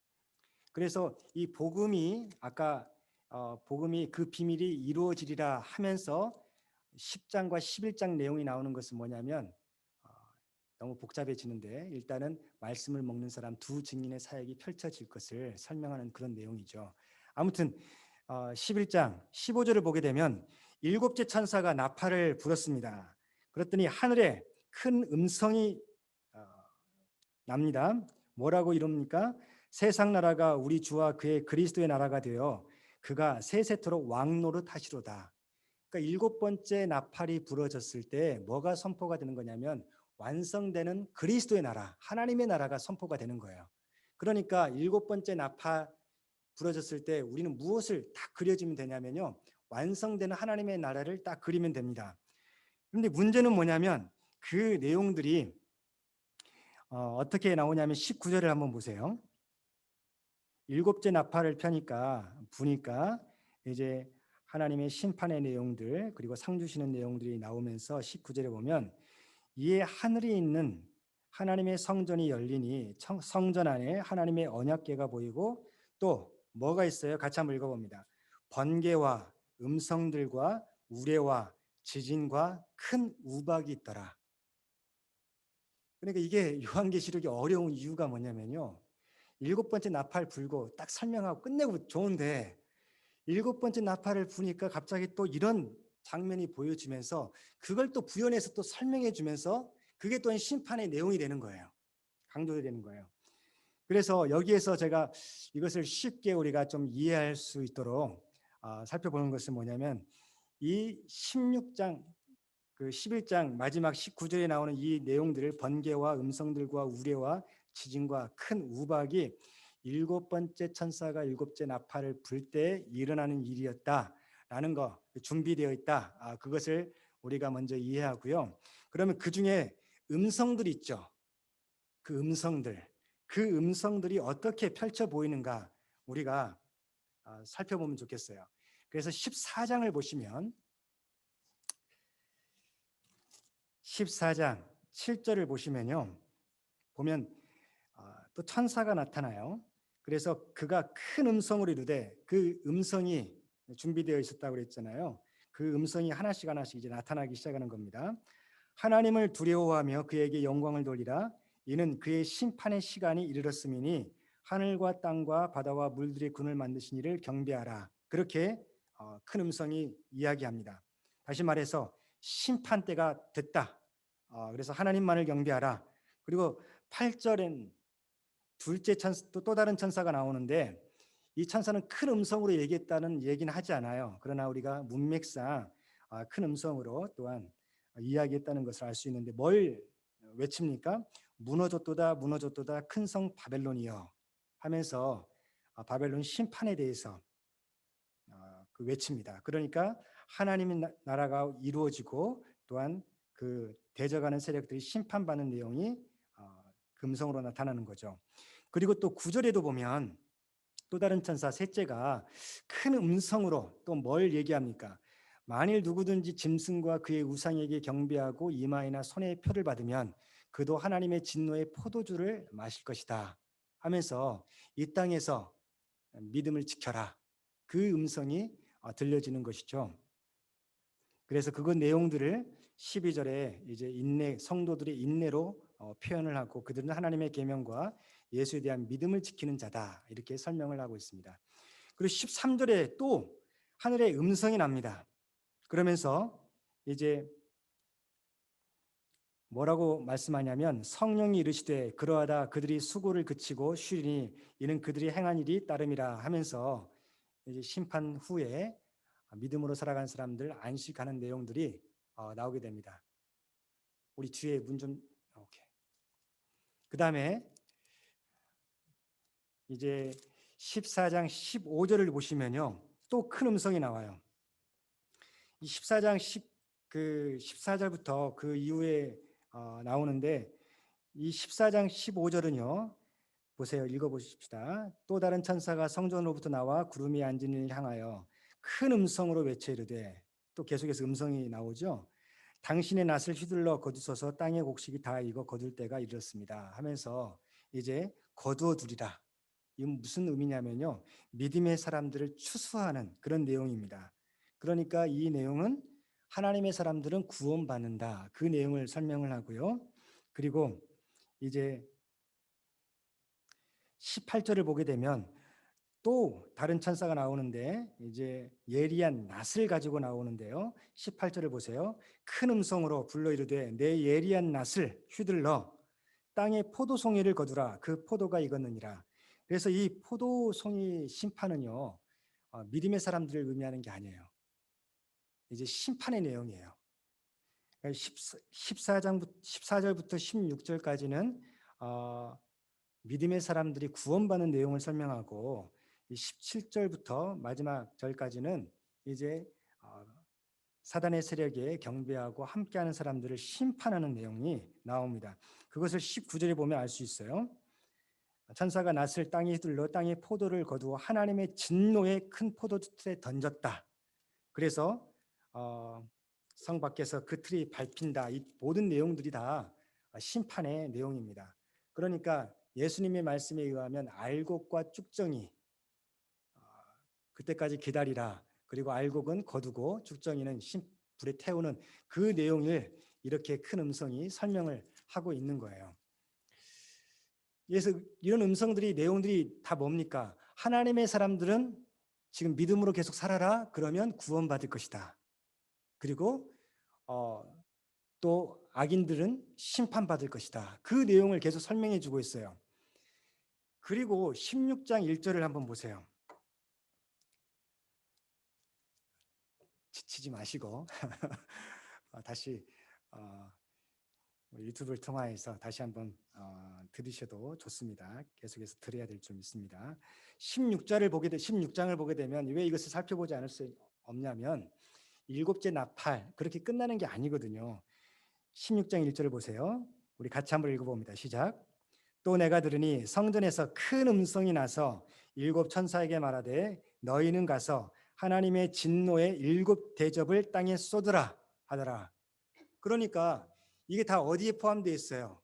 A: 그래서 이 복음이 아까 복음이 그 비밀이 이루어지리라 하면서 10장과 11장 내용이 나오는 것은 뭐냐면 너무 복잡해지는데, 일단은 말씀을 먹는 사람 두 증인의 사역이 펼쳐질 것을 설명하는 그런 내용이죠. 아무튼 11장 15절을 보게 되면 일곱째 천사가 나팔을 불었습니다. 그랬더니 하늘에 큰 음성이 납니다. 뭐라고 이럽니까? 세상 나라가 우리 주와 그의 그리스도의 나라가 되어 그가 세세토록 왕노릇 하시로다. 그러니까 일곱 번째 나팔이 불어졌을 때 뭐가 선포가 되는 거냐면 완성되는 그리스도의 나라, 하나님의 나라가 선포가 되는 거예요. 그러니까 일곱 번째 나팔 불어졌을 때 우리는 무엇을 딱 그려지면 되냐면요, 완성되는 하나님의 나라를 딱 그리면 됩니다. 그런데 문제는 뭐냐면 그 내용들이 어떻게 나오냐면 19절을 한번 보세요. 일곱째 나팔을 부니까 이제 하나님의 심판의 내용들 그리고 상 주시는 내용들이 나오면서 19절에 보면 이에 하늘에 있는 하나님의 성전이 열리니 성전 안에 하나님의 언약궤가 보이고 또 뭐가 있어요? 같이 한번 읽어봅니다. 번개와 음성들과 우레와 지진과 큰 우박이 있더라. 그러니까 이게 요한계시록이 어려운 이유가 뭐냐면요, 일곱 번째 나팔 불고 딱 설명하고 끝내고 좋은데 일곱 번째 나팔을 부니까 갑자기 또 이런 장면이 보여지면서 그걸 또 부연해서 또 설명해 주면서 그게 또 심판의 내용이 되는 거예요. 강조되는 거예요. 그래서 여기에서 제가 이것을 쉽게 우리가 좀 이해할 수 있도록 살펴보는 것은 뭐냐면 이 16장 그 11장 마지막 19절에 나오는 이 내용들을 번개와 음성들과 우레와 지진과 큰 우박이 일곱 번째 천사가 일곱째 나팔을 불 때 일어나는 일이었다라는 거, 준비되어 있다. 그것을 우리가 먼저 이해하고요. 그러면 그 중에 음성들이 있죠. 그 음성들이 어떻게 펼쳐 보이는가 우리가 살펴보면 좋겠어요. 그래서 14장을 보시면 14장 7절을 보시면요, 보면 또 천사가 나타나요. 그래서 그가 큰 음성으로 이르되, 그 음성이 준비되어 있었다고 그랬잖아요. 그 음성이 하나씩 이제 나타나기 시작하는 겁니다. 하나님을 두려워하며 그에게 영광을 돌리라. 이는 그의 심판의 시간이 이르렀음이니 하늘과 땅과 바다와 물들의 군을 만드신 이를 경배하라. 그렇게 큰 음성이 이야기합니다. 다시 말해서 심판 때가 됐다. 그래서 하나님만을 경배하라. 그리고 8절엔 둘째 천사, 또 다른 천사가 나오는데 이 천사는 큰 음성으로 얘기했다는 얘기는 하지 않아요. 그러나 우리가 문맥상 큰 음성으로 또한 이야기했다는 것을 알 수 있는데 뭘 외칩니까? 무너졌도다 큰 성 바벨론이여 하면서 바벨론 심판에 대해서 외칩니다. 그러니까 하나님의 나라가 이루어지고 또한 그 대적하는 세력들이 심판받는 내용이 금성으로 나타나는 거죠. 그리고 또 9절에도 보면 또 다른 천사 셋째가 큰 음성으로 또 뭘 얘기합니까? 만일 누구든지 짐승과 그의 우상에게 경배하고 이마에나 손에 표를 받으면 그도 하나님의 진노의 포도주를 마실 것이다 하면서 이 땅에서 믿음을 지켜라. 그 음성이 들려지는 것이죠. 그래서 그 내용들을 12절에 이제 인내, 성도들의 인내로 표현을 하고 그들은 하나님의 계명과 예수에 대한 믿음을 지키는 자다 이렇게 설명을 하고 있습니다. 그리고 13절에 또 하늘의 음성이 납니다. 그러면서 이제 뭐라고 말씀하냐면 성령이 이르시되 그러하다 그들이 수고를 그치고 쉬리니 이는 그들이 행한 일이 따름이라 하면서 이제 심판 후에 믿음으로 살아가는 사람들 안식하는 내용들이 나오게 됩니다. 우리 뒤에 문 좀 오케이. 그다음에 이제 14장 15절을 보시면요. 또 큰 음성이 나와요. 이 14장 14절부터 그 이후에 나오는데 이 14장 15절은요. 보세요. 읽어보십시다. 또 다른 천사가 성전으로부터 나와 구름이 앉은 이를 향하여 큰 음성으로 외쳐 이르되 또 계속해서 음성이 나오죠. 당신의 낫을 휘둘러 거두소서 땅의 곡식이 다 익어 거둘 때가 이르렀습니다 하면서 이제 거두어 두리라. 이건 무슨 의미냐면요. 믿음의 사람들을 추수하는 그런 내용입니다. 그러니까 이 내용은 하나님의 사람들은 구원받는다. 그 내용을 설명을 하고요. 그리고 이제 18절을 보게 되면 또 다른 천사가 나오는데 이제 예리한 낫을 가지고 나오는데요. 18절을 보세요. 큰 음성으로 불러 이르되 내 예리한 낫을 휘둘러 땅에 포도송이를 거두라. 그 포도가 익었느니라. 그래서 이 포도송이 심판은요. 믿음의 사람들을 의미하는 게 아니에요. 이제 심판의 내용이에요. 14절부터 16절까지는 믿음의 사람들이 구원받는 내용을 설명하고 17절부터 마지막 절까지는 이제 사단의 세력에 경배하고 함께하는 사람들을 심판하는 내용이 나옵니다. 그것을 19절에 보면 알 수 있어요. 천사가 낫을 땅에 휘둘러 땅에 포도를 거두어 하나님의 진노의 큰 포도틀에 던졌다. 그래서 성 밖에서 그 틀이 밟힌다. 이 모든 내용들이 다 심판의 내용입니다. 그러니까 예수님의 말씀에 의하면 알곡과 쭉정이 그때까지 기다리라. 그리고 알곡은 거두고 쭉정이는 불에 태우는 그 내용을 이렇게 큰 음성이 설명을 하고 있는 거예요. 그래서 이런 음성들이 내용들이 다 뭡니까? 하나님의 사람들은 지금 믿음으로 계속 살아라. 그러면 구원받을 것이다. 그리고 또 악인들은 심판받을 것이다. 그 내용을 계속 설명해 주고 있어요. 그리고 16장 1절을 한번 보세요. 지치지 마시고 다시 유튜브를 통해서 다시 한번 들으셔도 좋습니다. 계속해서 들어야 될 줄 믿습니다. 16장을 보게 되면 왜 이것을 살펴보지 않을 수 없냐면 일곱째 나팔 그렇게 끝나는 게 아니거든요. 16장 1절을 보세요. 우리 같이 한번 읽어봅니다. 시작. 또 내가 들으니 성전에서 큰 음성이 나서 일곱 천사에게 말하되 너희는 가서 하나님의 진노의 일곱 대접을 땅에 쏟으라 하더라. 그러니까 이게 다 어디에 포함되어 있어요?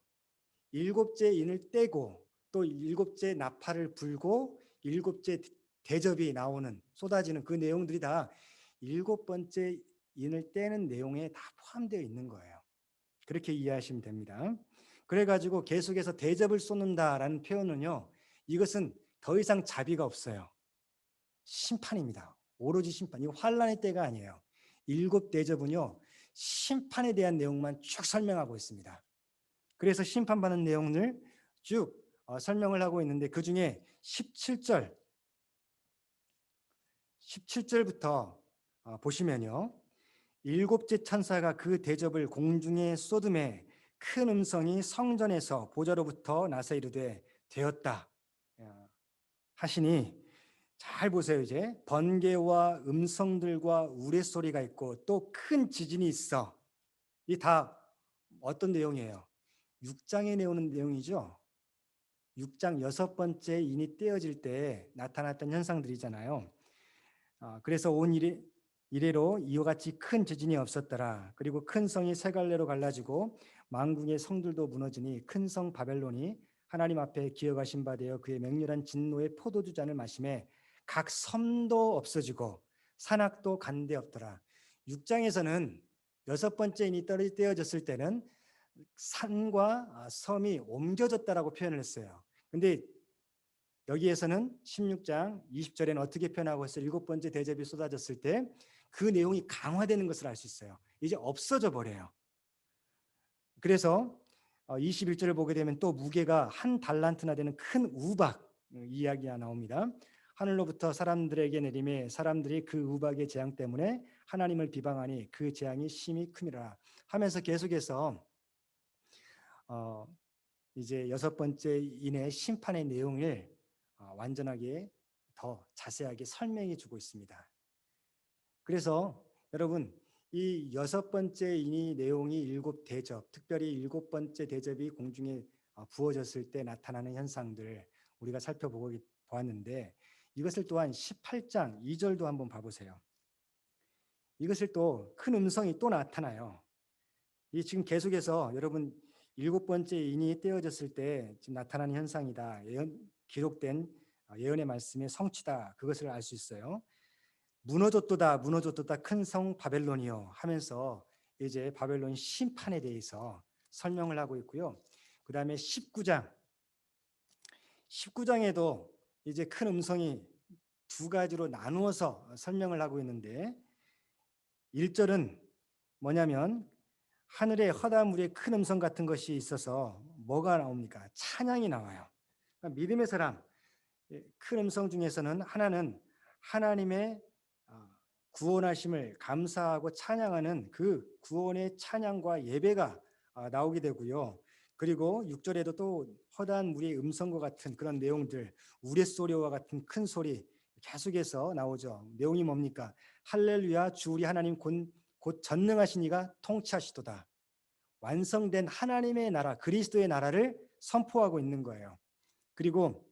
A: 일곱째 인을 떼고 또 일곱째 나팔을 불고 일곱째 대접이 나오는 쏟아지는 그 내용들이 다 일곱 번째 인을 떼는 내용에 다 포함되어 있는 거예요. 그렇게 이해하시면 됩니다. 그래가지고 계속해서 대접을 쏟는다라는 표현은요. 이것은 더 이상 자비가 없어요. 심판입니다. 오로지 심판. 이거 환란의 때가 아니에요. 일곱 대접은요. 심판에 대한 내용만 쭉 설명하고 있습니다. 그래서 심판받는 내용을 쭉 설명을 하고 있는데 그중에 17절부터 보시면요. 일곱째 천사가 그 대접을 공중에 쏟음에 큰 음성이 성전에서 보좌로부터 나서 이르되 되었다 하시니 잘 보세요. 이제 번개와 음성들과 우레소리가 있고 또 큰 지진이 있어. 이 다 어떤 내용이에요? 6장에 내오는 내용이죠. 6장 여섯 번째 인이 떼어질 때 나타났던 현상들이잖아요. 그래서 온 이래로 이와 같이 큰 지진이 없었더라. 그리고 큰 성이 세 갈래로 갈라지고 만국의 성들도 무너지니 큰 성 바벨론이 하나님 앞에 기어가신 바 되어 그의 맹렬한 진노의 포도주 잔을 마심에 각 섬도 없어지고 산악도 간데 없더라. 6장에서는 여섯 번째 인이 떼어졌을 때는 산과 섬이 옮겨졌다라고 표현을 했어요. 근데 여기에서는 16장 20절에는 어떻게 표현하고 있어요? 일곱 번째 대접이 쏟아졌을 때 그 내용이 강화되는 것을 알 수 있어요. 이제 없어져 버려요. 그래서 21절을 보게 되면 또 무게가 한 달란트나 되는 큰 우박 이야기가 나옵니다. 하늘로부터 사람들에게 내림에 사람들이 그 우박의 재앙 때문에 하나님을 비방하니 그 재앙이 심히 큼이라 하면서 계속해서 이제 여섯 번째 인의 심판의 내용을 완전하게 더 자세하게 설명해 주고 있습니다. 그래서 여러분 이 여섯 번째 인의 내용이 일곱 대접, 특별히 일곱 번째 대접이 공중에 부어졌을 때 나타나는 현상들 우리가 살펴보았는데 이것을 또한 18장 2절도 한번 봐보세요. 이것을 또 큰 음성이 또 나타나요. 이 지금 계속해서 여러분 일곱 번째 인이 떼어졌을 때 지금 나타나는 현상이다. 기록된 예언의 말씀의 성취다. 그것을 알 수 있어요. 무너졌도다 무너졌도다 큰 성 바벨론이요 하면서 이제 바벨론 심판에 대해서 설명을 하고 있고요. 그 다음에 19장에도 이제 큰 음성이 두 가지로 나누어서 설명을 하고 있는데 1절은 뭐냐면 하늘에 허다물의 큰 음성 같은 것이 있어서 뭐가 나옵니까? 찬양이 나와요. 그러니까 믿음의 사람 큰 음성 중에서는 하나는 하나님의 구원하심을 감사하고 찬양하는 그 구원의 찬양과 예배가 나오게 되고요. 그리고 6절에도 또 허다한 물의 음성과 같은 그런 내용들, 우레소리와 같은 큰 소리 계속해서 나오죠. 내용이 뭡니까? 할렐루야 주 우리 하나님 곧 전능하신 이가 통치하시도다. 완성된 하나님의 나라, 그리스도의 나라를 선포하고 있는 거예요. 그리고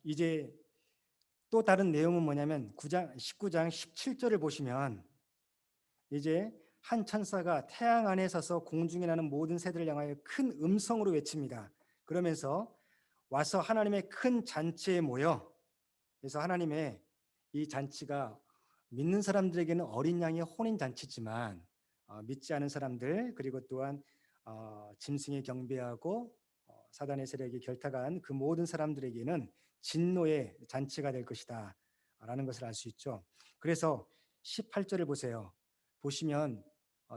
A: 이제 또 다른 내용은 뭐냐면 19장 17절을 보시면 이제 한 천사가 태양 안에 서서 공중에 나는 모든 새들을 향하여 큰 음성으로 외칩니다. 그러면서 와서 하나님의 큰 잔치에 모여 그래서 하나님의 이 잔치가 믿는 사람들에게는 어린 양의 혼인 잔치지만 믿지 않은 사람들 그리고 또한 짐승에 경배하고 사단의 세력이 결탁한 그 모든 사람들에게는 진노의 잔치가 될 것이다 라는 것을 알 수 있죠. 그래서 18절을 보세요. 보시면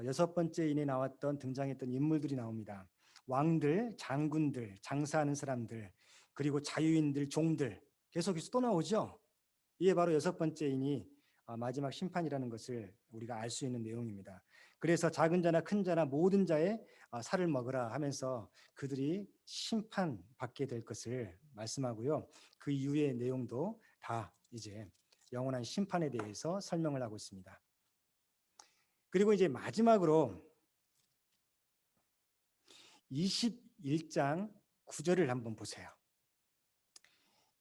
A: 여섯 번째 인에 나왔던 등장했던 인물들이 나옵니다. 왕들, 장군들, 장사하는 사람들 그리고 자유인들, 종들 계속해서 또 나오죠. 이게 바로 여섯 번째 인이 마지막 심판이라는 것을 우리가 알 수 있는 내용입니다. 그래서 작은 자나 큰 자나 모든 자의 살을 먹으라 하면서 그들이 심판받게 될 것을 말씀하고요. 그 이후의 내용도 다 이제 영원한 심판에 대해서 설명을 하고 있습니다. 그리고 이제 마지막으로 21장 9절을 한번 보세요.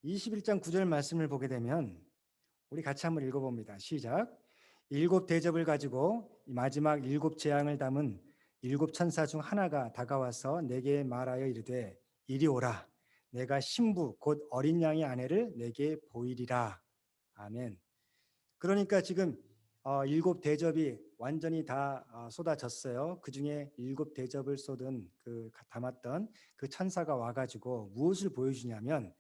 A: 21장 9절 말씀을 보게 되면 우리 같이 한번 읽어봅니다. 시작. 일곱 대접을 가지고 마지막 일곱 재앙을 담은 일곱 천사 중 하나가 다가와서 내게 말하여 이르되 이리 오라. 내가 신부 곧 어린 양의 아내를 내게 보이리라. 아멘. 그러니까 지금 일곱 대접이 완전히 다 쏟아졌어요. 그 중에 일곱 대접을 쏟은 담았던 그 천사가 와가지고 무엇을 보여주냐면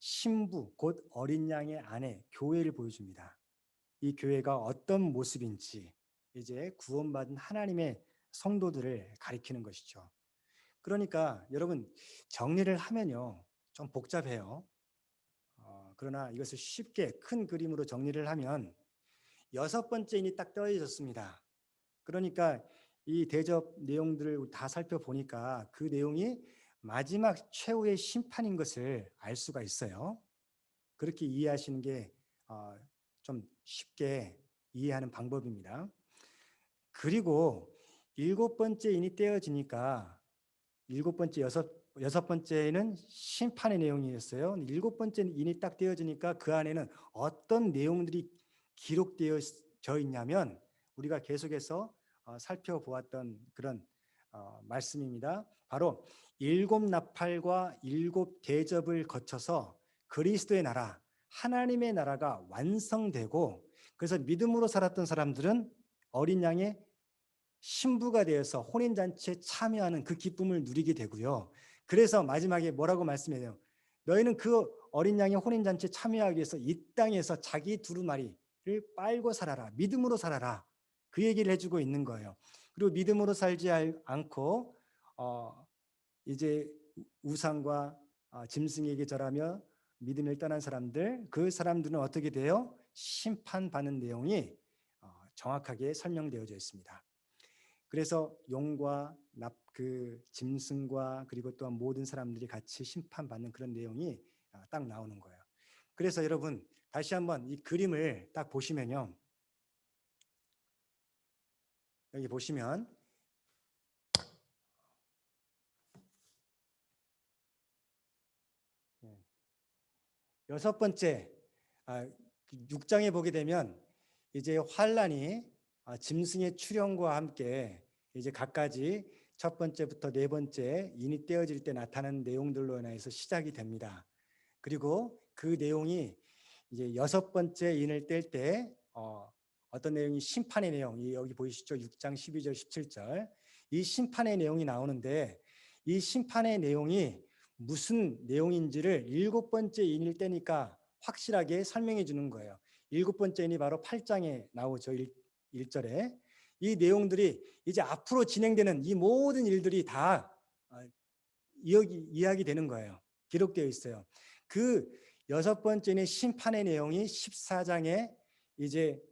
A: 신부 곧 어린 양의 아내 교회를 보여줍니다. 이 교회가 어떤 모습인지 이제 구원받은 하나님의 성도들을 가리키는 것이죠. 그러니까 여러분 정리를 하면요 좀 복잡해요. 그러나 이것을 쉽게 큰 그림으로 정리를 하면 여섯 번째 인이 딱 떠있었습니다. 그러니까 이 대접 내용들을 다 살펴보니까 그 내용이 마지막 최후의 심판인 것을 알 수가 있어요. 그렇게 이해하시는 게 좀 쉽게 이해하는 방법입니다. 그리고 일곱 번째 인이 떼어지니까 일곱 번째, 여섯 번째는 심판의 내용이었어요. 일곱 번째 인이 딱 떼어지니까 그 안에는 어떤 내용들이 기록되어 있냐면 우리가 계속해서 살펴보았던 그런 말씀입니다. 바로 일곱 나팔과 일곱 대접을 거쳐서 그리스도의 나라, 하나님의 나라가 완성되고, 그래서 믿음으로 살았던 사람들은 어린 양의 신부가 되어서 혼인잔치에 참여하는 그 기쁨을 누리게 되고요. 그래서 마지막에 뭐라고 말씀해요? 너희는 그 어린 양의 혼인잔치에 참여하기 위해서 이 땅에서 자기 두루마리를 빨고 살아라. 믿음으로 살아라. 그 얘기를 해주고 있는 거예요. 그리고 믿음으로 살지 않고 이제 우상과 짐승에게 절하며 믿음을 떠난 사람들, 그 사람들은 어떻게 돼요? 심판받는 내용이 정확하게 설명되어져 있습니다. 그래서 용과 그 짐승과 그리고 또한 모든 사람들이 같이 심판받는 그런 내용이 딱 나오는 거예요. 그래서 여러분 다시 한번 이 그림을 딱 보시면요. 여기 보시면 여섯 번째 6장에 보게 되면 이제 환란이 짐승의 출현과 함께 이제 각가지 첫 번째부터 네 번째 인이 떼어질 때 나타나는 내용들로 인해서 시작이 됩니다. 그리고 그 내용이 이제 여섯 번째 인을 뗄 때 어떤 내용이 심판의 내용, 여기 보이시죠? 6장 12절 17절 이 심판의 내용이 나오는데 이 심판의 내용이 무슨 내용인지를 일곱 번째 인일 때니까 확실하게 설명해 주는 거예요. 일곱 번째 인이 바로 8장에 나오죠. 1절에 이 내용들이 이제 앞으로 진행되는 이 모든 일들이 다 이야기되는 거예요. 기록되어 있어요. 그 여섯 번째는 심판의 내용이 14장에 이제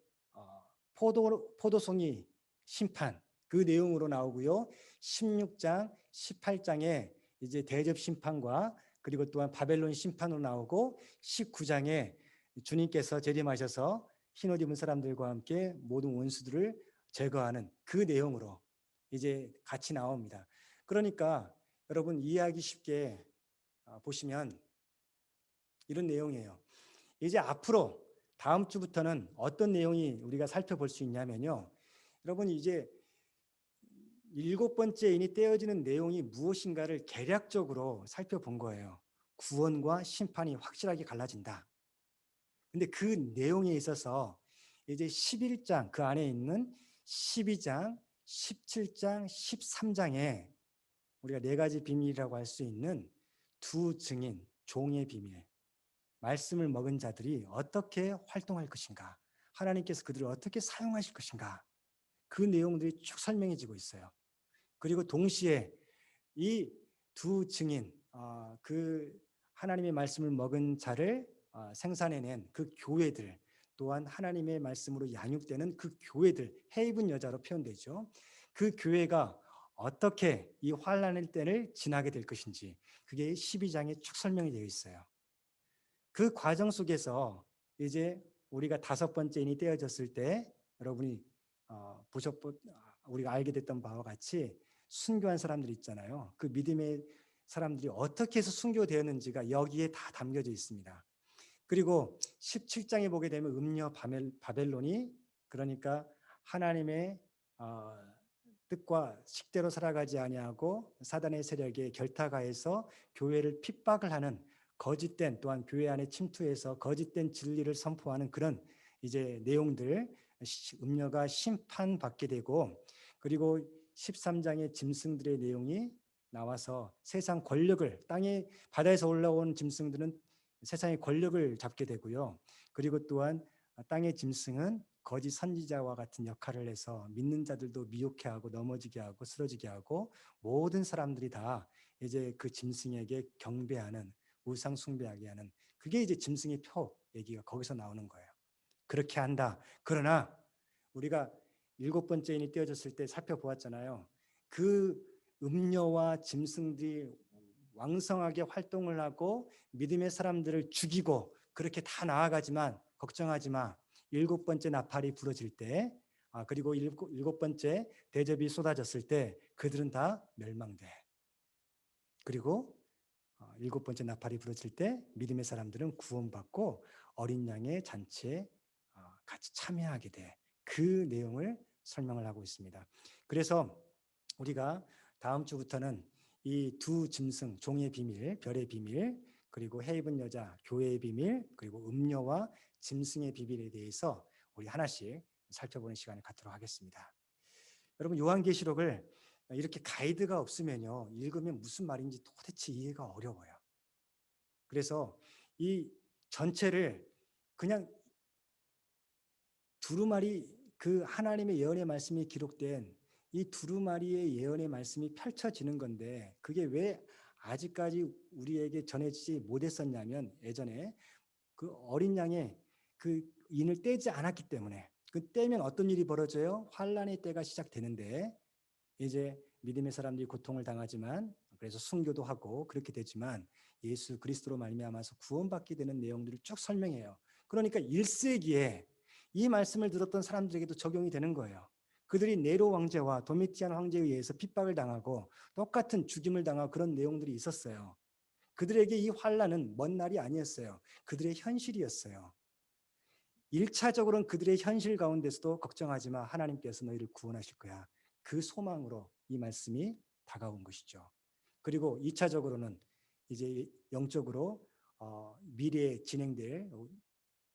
A: 포도송이 심판 그 내용으로 나오고요. 16장, 18장에 이제 대접 심판과 그리고 또한 바벨론 심판으로 나오고 19장에 주님께서 재림하셔서 흰옷 입은 사람들과 함께 모든 원수들을 제거하는 그 내용으로 이제 같이 나옵니다. 그러니까 여러분 이해하기 쉽게 보시면 이런 내용이에요. 이제 앞으로 다음 주부터는 어떤 내용이 우리가 살펴볼 수 있냐면요. 여러분 이제 일곱 번째 인이 떼어지는 내용이 무엇인가를 개략적으로 살펴본 거예요. 구원과 심판이 확실하게 갈라진다. 근데 그 내용에 있어서 이제 11장 그 안에 있는 12장, 17장, 13장에 우리가 네 가지 비밀이라고 할 수 있는 두 증인, 종의 비밀, 말씀을 먹은 자들이 어떻게 활동할 것인가, 하나님께서 그들을 어떻게 사용하실 것인가, 그 내용들이 쭉 설명해지고 있어요. 그리고 동시에 이 두 증인, 그 하나님의 말씀을 먹은 자를 생산해낸 그 교회들, 또한 하나님의 말씀으로 양육되는 그 교회들, 해입은 여자로 표현되죠. 그 교회가 어떻게 이 환난의 때를 지나게 될 것인지 그게 12장에 쭉 설명이 되어 있어요. 그 과정 속에서 이제 우리가 다섯 번째 인이 떼어졌을 때 여러분이 우리가 알게 됐던 바와 같이 순교한 사람들이 있잖아요. 그 믿음의 사람들이 어떻게 해서 순교되었는지가 여기에 다 담겨져 있습니다. 그리고 17장에 보게 되면 음녀 바벨론이 그러니까 하나님의 뜻과 식대로 살아가지 아니하고 사단의 세력에 결탁하여서 교회를 핍박을 하는 거짓된, 또한 교회 안에 침투해서 거짓된 진리를 선포하는 그런 이제 내용들, 음녀가 심판받게 되고, 그리고 13장의 짐승들의 내용이 나와서 세상 권력을, 땅에 바다에서 올라온 짐승들은 세상의 권력을 잡게 되고요. 그리고 또한 땅의 짐승은 거짓 선지자와 같은 역할을 해서 믿는 자들도 미혹해 하고 넘어지게 하고 쓰러지게 하고 모든 사람들이 다 이제 그 짐승에게 경배하는, 우상 숭배하게 하는, 그게 이제 짐승의 표 얘기가 거기서 나오는 거예요. 그렇게 한다. 그러나 우리가 일곱 번째 인이 떼어졌을 때 살펴보았잖아요. 그 음녀와 짐승들이 왕성하게 활동을 하고 믿음의 사람들을 죽이고 그렇게 다 나아가지만 걱정하지 마. 7번째 나팔이 부러질 때, 그리고 일곱 번째 대접이 쏟아졌을 때 그들은 다 멸망돼. 그리고 7번째 나팔이 부러질 때 믿음의 사람들은 구원받고 어린 양의 잔치에 같이 참여하게 돼. 그 내용을 설명을 하고 있습니다. 그래서 우리가 다음 주부터는 이 두 짐승, 종의 비밀, 별의 비밀, 그리고 해 입은 여자, 교회의 비밀, 그리고 음료와 짐승의 비밀에 대해서 우리 하나씩 살펴보는 시간을 갖도록 하겠습니다. 여러분, 요한계시록을 이렇게 가이드가 없으면요, 읽으면 무슨 말인지 도대체 이해가 어려워요. 그래서 이 전체를 그냥 두루마리, 그 하나님의 예언의 말씀이 기록된 이 두루마리의 예언의 말씀이 펼쳐지는 건데, 그게 왜 아직까지 우리에게 전해지지 못했었냐면, 예전에 그 어린 양의 그 인을 떼지 않았기 때문에. 그 떼면 어떤 일이 벌어져요? 환란의 때가 시작되는데, 이제 믿음의 사람들이 고통을 당하지만, 그래서 순교도 하고 그렇게 되지만 예수 그리스도로 말미암아서 구원받게 되는 내용들을 쭉 설명해요. 그러니까 1세기에 이 말씀을 들었던 사람들에게도 적용이 되는 거예요. 그들이 네로 황제와 도미티안 황제에 의해서 핍박을 당하고 똑같은 죽임을 당하고 그런 내용들이 있었어요. 그들에게 이 환란은 먼 날이 아니었어요. 그들의 현실이었어요. 1차적으로는 그들의 현실 가운데서도 걱정하지 마. 하나님께서 너희를 구원하실 거야. 그 소망으로 이 말씀이 다가온 것이죠. 그리고 2차적으로는 이제 영적으로 미래에 진행될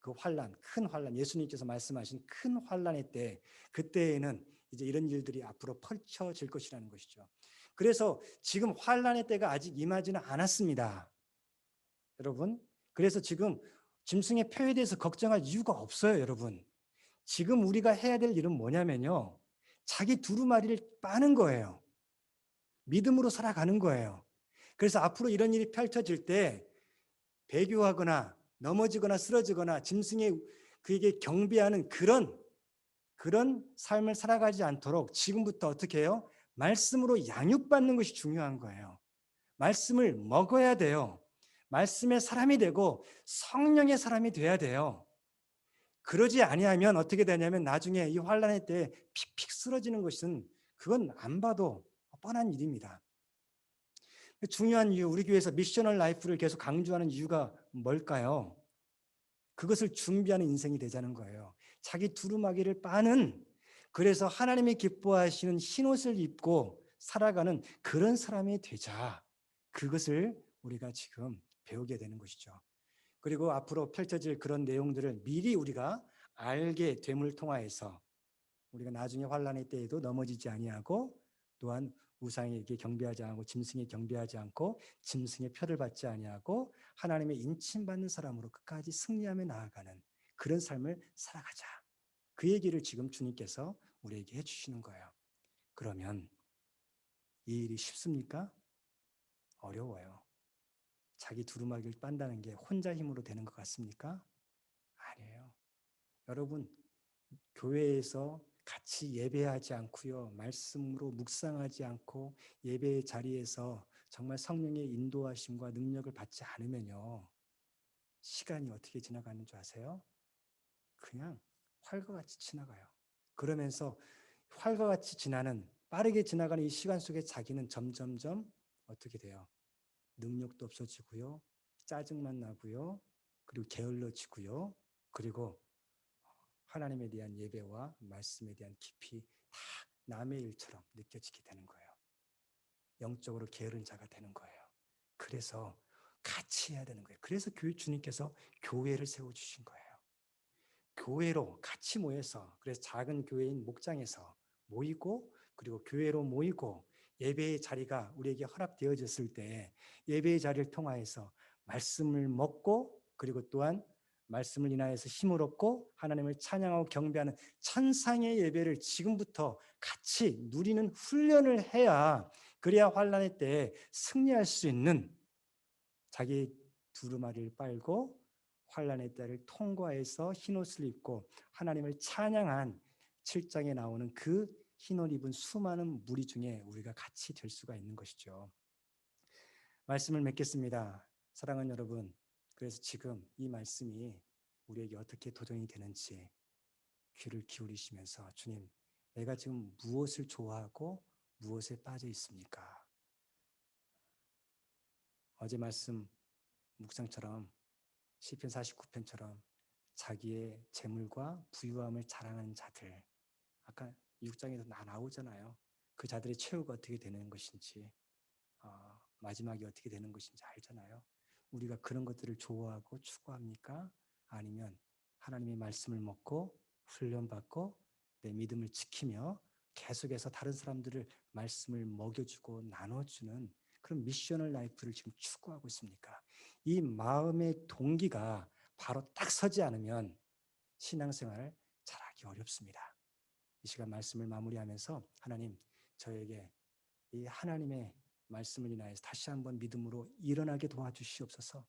A: 그 환란, 큰 환란, 예수님께서 말씀하신 큰 환란의 때, 그때에는 이제 이런 일들이 앞으로 펼쳐질 것이라는 것이죠. 그래서 지금 환란의 때가 아직 임하지는 않았습니다. 여러분, 그래서 지금 짐승의 표에 대해서 걱정할 이유가 없어요, 여러분. 지금 우리가 해야 될 일은 뭐냐면요, 자기 두루마리를 빠는 거예요. 믿음으로 살아가는 거예요. 그래서 앞으로 이런 일이 펼쳐질 때 배교하거나 넘어지거나 쓰러지거나 짐승의 그에게 경배하는 그런 삶을 살아가지 않도록 지금부터 어떻게 해요? 말씀으로 양육받는 것이 중요한 거예요. 말씀을 먹어야 돼요. 말씀의 사람이 되고 성령의 사람이 돼야 돼요. 그러지 아니하면 어떻게 되냐면 나중에 이 환란의 때에 픽픽 쓰러지는 것은 그건 안 봐도 뻔한 일입니다. 중요한 이유, 우리 교회에서 미셔널 라이프를 계속 강조하는 이유가 뭘까요? 그것을 준비하는 인생이 되자는 거예요. 자기 두루마기를 빠는, 그래서 하나님이 기뻐하시는 흰옷을 입고 살아가는 그런 사람이 되자. 그것을 우리가 지금 배우게 되는 것이죠. 그리고 앞으로 펼쳐질 그런 내용들을 미리 우리가 알게 됨을 통하여서 우리가 나중에 환란의 때에도 넘어지지 아니하고, 또한 우상에게 경배하지 않고 짐승에 경배하지 않고 짐승의 표를 받지 아니하고 하나님의 인침받는 사람으로 끝까지 승리하며 나아가는 그런 삶을 살아가자. 그 얘기를 지금 주님께서 우리에게 해주시는 거예요. 그러면 이 일이 쉽습니까? 어려워요. 자기 두루마기를 빤다는 게 혼자 힘으로 되는 것 같습니까? 아니에요. 여러분, 교회에서 같이 예배하지 않고요, 말씀으로 묵상하지 않고 예배의 자리에서 정말 성령의 인도하심과 능력을 받지 않으면요, 시간이 어떻게 지나가는 줄 아세요? 그냥 활과 같이 지나가요. 그러면서 활과 같이 지나는, 빠르게 지나가는 이 시간 속에 자기는 점점점 어떻게 돼요? 능력도 없어지고요, 짜증만 나고요, 그리고 게을러지고요, 그리고 하나님에 대한 예배와 말씀에 대한 깊이 다 남의 일처럼 느껴지게 되는 거예요. 영적으로 게으른 자가 되는 거예요. 그래서 같이 해야 되는 거예요. 그래서 주님께서 교회를 세워주신 거예요. 교회로 같이 모여서, 그래서 작은 교회인 목장에서 모이고, 그리고 교회로 모이고, 예배의 자리가 우리에게 허락되어졌을 때 예배의 자리를 통하여서 말씀을 먹고, 그리고 또한 말씀을 인하여서 힘을 얻고 하나님을 찬양하고 경배하는 천상의 예배를 지금부터 같이 누리는 훈련을 해야, 그래야 환란의 때에 승리할 수 있는, 자기 두루마리를 빨고 환란의 때를 통과해서 흰옷을 입고 하나님을 찬양한 7장에 나오는 그 흰옷 입은 수많은 무리 중에 우리가 같이 될 수가 있는 것이죠. 말씀을 맺겠습니다. 사랑하는 여러분, 그래서 지금 이 말씀이 우리에게 어떻게 도전이 되는지 귀를 기울이시면서 주님, 내가 지금 무엇을 좋아하고 무엇에 빠져 있습니까? 어제 말씀 묵상처럼 시편 49편처럼 자기의 재물과 부유함을 자랑하는 자들, 아까 6장에도 나오잖아요. 그 자들의 최후가 어떻게 되는 것인지, 마지막이 어떻게 되는 것인지 알잖아요. 우리가 그런 것들을 좋아하고 추구합니까? 아니면 하나님의 말씀을 먹고 훈련받고 내 믿음을 지키며 계속해서 다른 사람들을 말씀을 먹여주고 나눠주는 그런 미셔널 라이프를 지금 추구하고 있습니까? 이 마음의 동기가 바로 딱 서지 않으면 신앙생활을 잘하기 어렵습니다. 이 시간 말씀을 마무리하면서 하나님, 저에게 이 하나님의 말씀을 인하여서 다시 한번 믿음으로 일어나게 도와주시옵소서.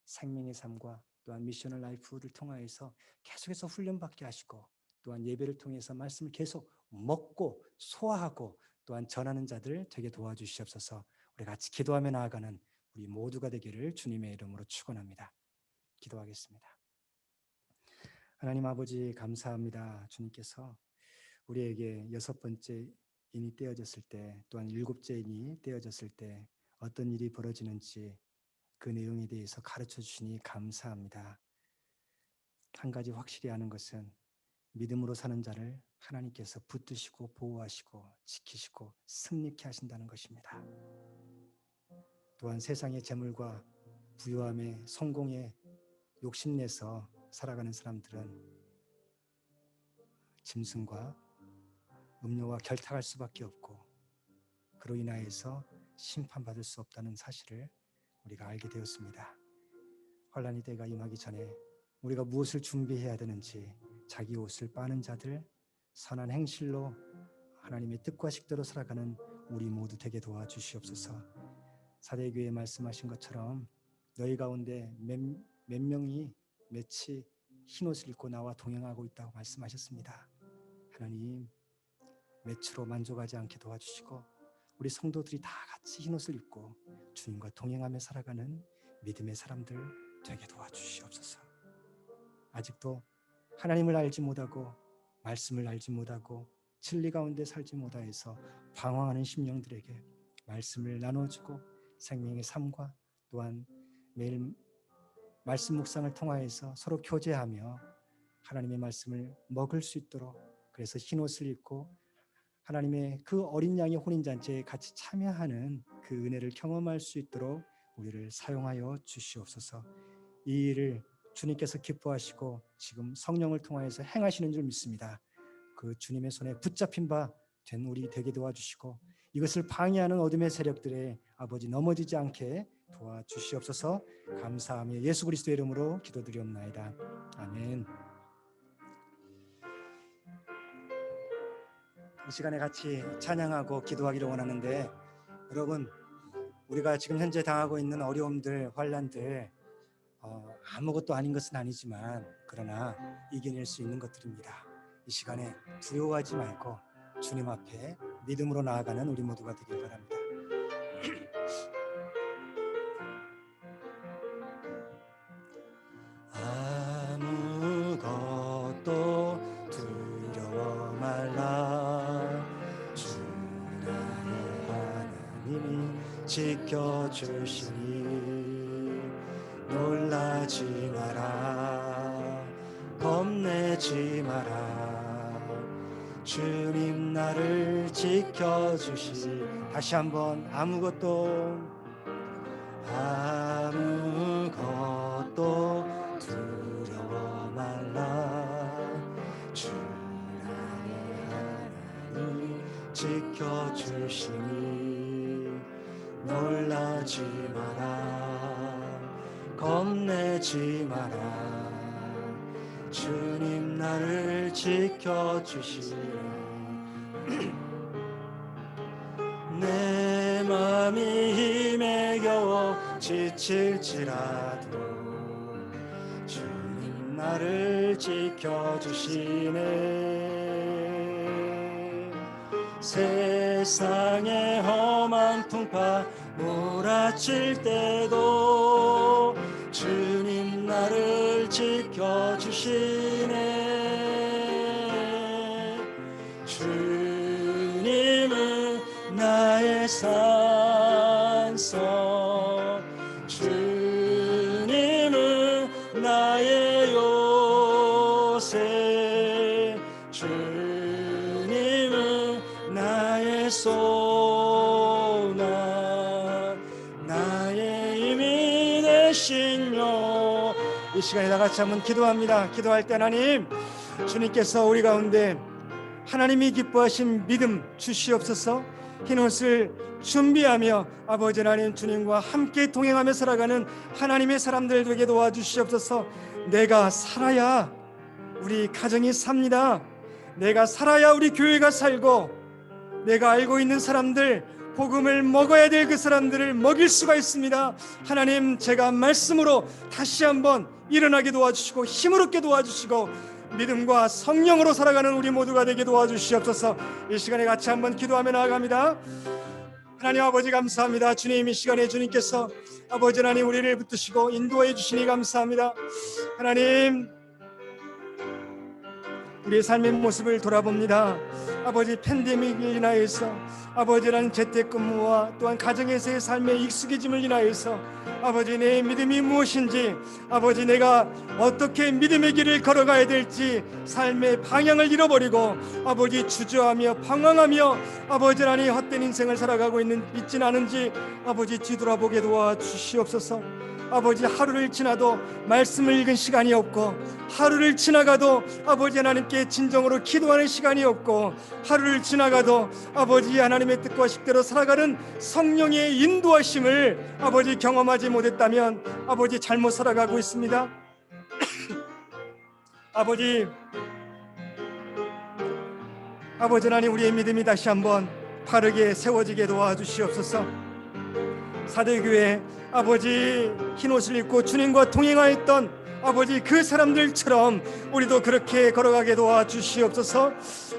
A: 생명의 삶과 또한 미셔널 라이프를 통하여서 계속해서 훈련받게 하시고 또한 예배를 통해서 말씀을 계속 먹고 소화하고 또한 전하는 자들 되게 도와주시옵소서. 우리 같이 기도하며 나아가는 우리 모두가 되기를 주님의 이름으로 축원합니다. 기도하겠습니다. 하나님 아버지 감사합니다. 주님께서 우리에게 6번째 인이 떼어졌을 때 또한 7째 인이 떼어졌을 때 어떤 일이 벌어지는지 그 내용에 대해서 가르쳐 주시니 감사합니다. 한 가지 확실히 아는 것은 믿음으로 사는 자를 하나님께서 붙드시고 보호하시고 지키시고 승리케 하신다는 것입니다. 또한 세상의 재물과 부유함에 성공에 욕심내서 살아가는 사람들은 짐승과 음료와 결탁할 수밖에 없고 그로 인하여서 심판받을 수 없다는 사실을 우리가 알게 되었습니다. 환난의 때가 임하기 전에 우리가 무엇을 준비해야 되는지 자기 옷을 빠는 자들, 선한 행실로 하나님의 뜻과 식대로 살아가는 우리 모두 되게 도와주시옵소서. 사대교회에 말씀하신 것처럼 너희 가운데 몇 명이 며칠 흰옷을 입고 나와 동행하고 있다고 말씀하셨습니다. 하나님, 매치로 만족하지 않게 도와주시고 우리 성도들이 다 같이 흰옷을 입고 주님과 동행하며 살아가는 믿음의 사람들 되게 도와주시옵소서. 아직도 하나님을 알지 못하고 말씀을 알지 못하고 진리 가운데 살지 못하여서 방황하는 심령들에게 말씀을 나눠주고 생명의 삶과 또한 매일 말씀 묵상을 통하여서 서로 교제하며 하나님의 말씀을 먹을 수 있도록, 그래서 흰옷을 입고 하나님의 그 어린 양의 혼인잔치에 같이 참여하는 그 은혜를 경험할 수 있도록 우리를 사용하여 주시옵소서. 이 일을 주님께서 기뻐하시고 지금 성령을 통하여서 행하시는 줄 믿습니다. 그 주님의 손에 붙잡힌 바 된 우리 되게 도와주시고 이것을 방해하는 어둠의 세력들의 아버지 넘어지지 않게 도와주시옵소서. 감사하며 예수 그리스도의 이름으로 기도드리옵나이다. 아멘. 이 시간에 같이 찬양하고 기도하기를 원하는데, 여러분, 우리가 지금 현재 당하고 있는 어려움들, 환난들 아무것도 아닌 것은 아니지만 그러나 이겨낼 수 있는 것들입니다. 이 시간에 두려워하지 말고 주님 앞에 믿음으로 나아가는 우리 모두가 되길 바랍니다. 아무것도 두려워 말라. 주 나의 하나님이 지켜주시니 놀라지 마라. 겁내지 마라. 주님 나를 지켜주시니. 다시 한번 아무것도 두려워 말라. 주 나의 하나님 지켜주시니 놀라지 마라. 겁내지 마라. 주님 나를 지켜주시니 내 맘이 힘에 겨워 지칠지라도 주님 나를 지켜주시네. 세상의 험한 풍파 몰아칠 때도 주님 나를 지켜주시네. 주님은 나의 산성, 주님은 나의 요새, 주님은 나의 소망, 나의 힘이 되시며. 이 시간에 다 같이 한번 기도합니다. 기도할 때 하나님, 주님께서 우리 가운데 하나님이 기뻐하신 믿음 주시옵소서. 흰옷을 준비하며 아버지 하나님 주님과 함께 동행하며 살아가는 하나님의 사람들 되게 도와주시옵소서. 내가 살아야 우리 가정이 삽니다. 내가 살아야 우리 교회가 살고, 내가 알고 있는 사람들, 복음을 먹어야 될 그 사람들을 먹일 수가 있습니다. 하나님, 제가 말씀으로 다시 한번 일어나게 도와주시고 힘을 얻게 도와주시고 믿음과 성령으로 살아가는 우리 모두가 되게 도와주시옵소서. 이 시간에 같이 한번 기도하며 나아갑니다. 하나님 아버지 감사합니다. 주님, 이 시간에 주님께서 아버지 하나님 우리를 붙드시고 인도해 주시니 감사합니다. 하나님, 우리의 삶의 모습을 돌아봅니다. 아버지, 팬데믹을 인하여서 아버지라는 재택근무와 또한 가정에서의 삶의 익숙해짐을 인하여서 아버지, 내 믿음이 무엇인지, 아버지 내가 어떻게 믿음의 길을 걸어가야 될지 삶의 방향을 잃어버리고 아버지 주저하며 방황하며 아버지 하나님 헛된 인생을 살아가고 있진 않은지 아버지 뒤돌아보게 도와주시옵소서. 아버지, 하루를 지나도 말씀을 읽은 시간이 없고, 하루를 지나가도 아버지 하나님께 진정으로 기도하는 시간이 없고, 하루를 지나가도 아버지 하나님의 뜻과 식대로 살아가는 성령의 인도하심을 아버지 경험하지 못했다면 아버지 잘못 살아가고 있습니다. 아버지 하나님, 우리의 믿음이 다시 한번 바르게 세워지게 도와주시옵소서. 사대교회 아버지 흰옷을 입고 주님과 동행하였던 아버지 그 사람들처럼 우리도 그렇게 걸어가게 도와주시옵소서.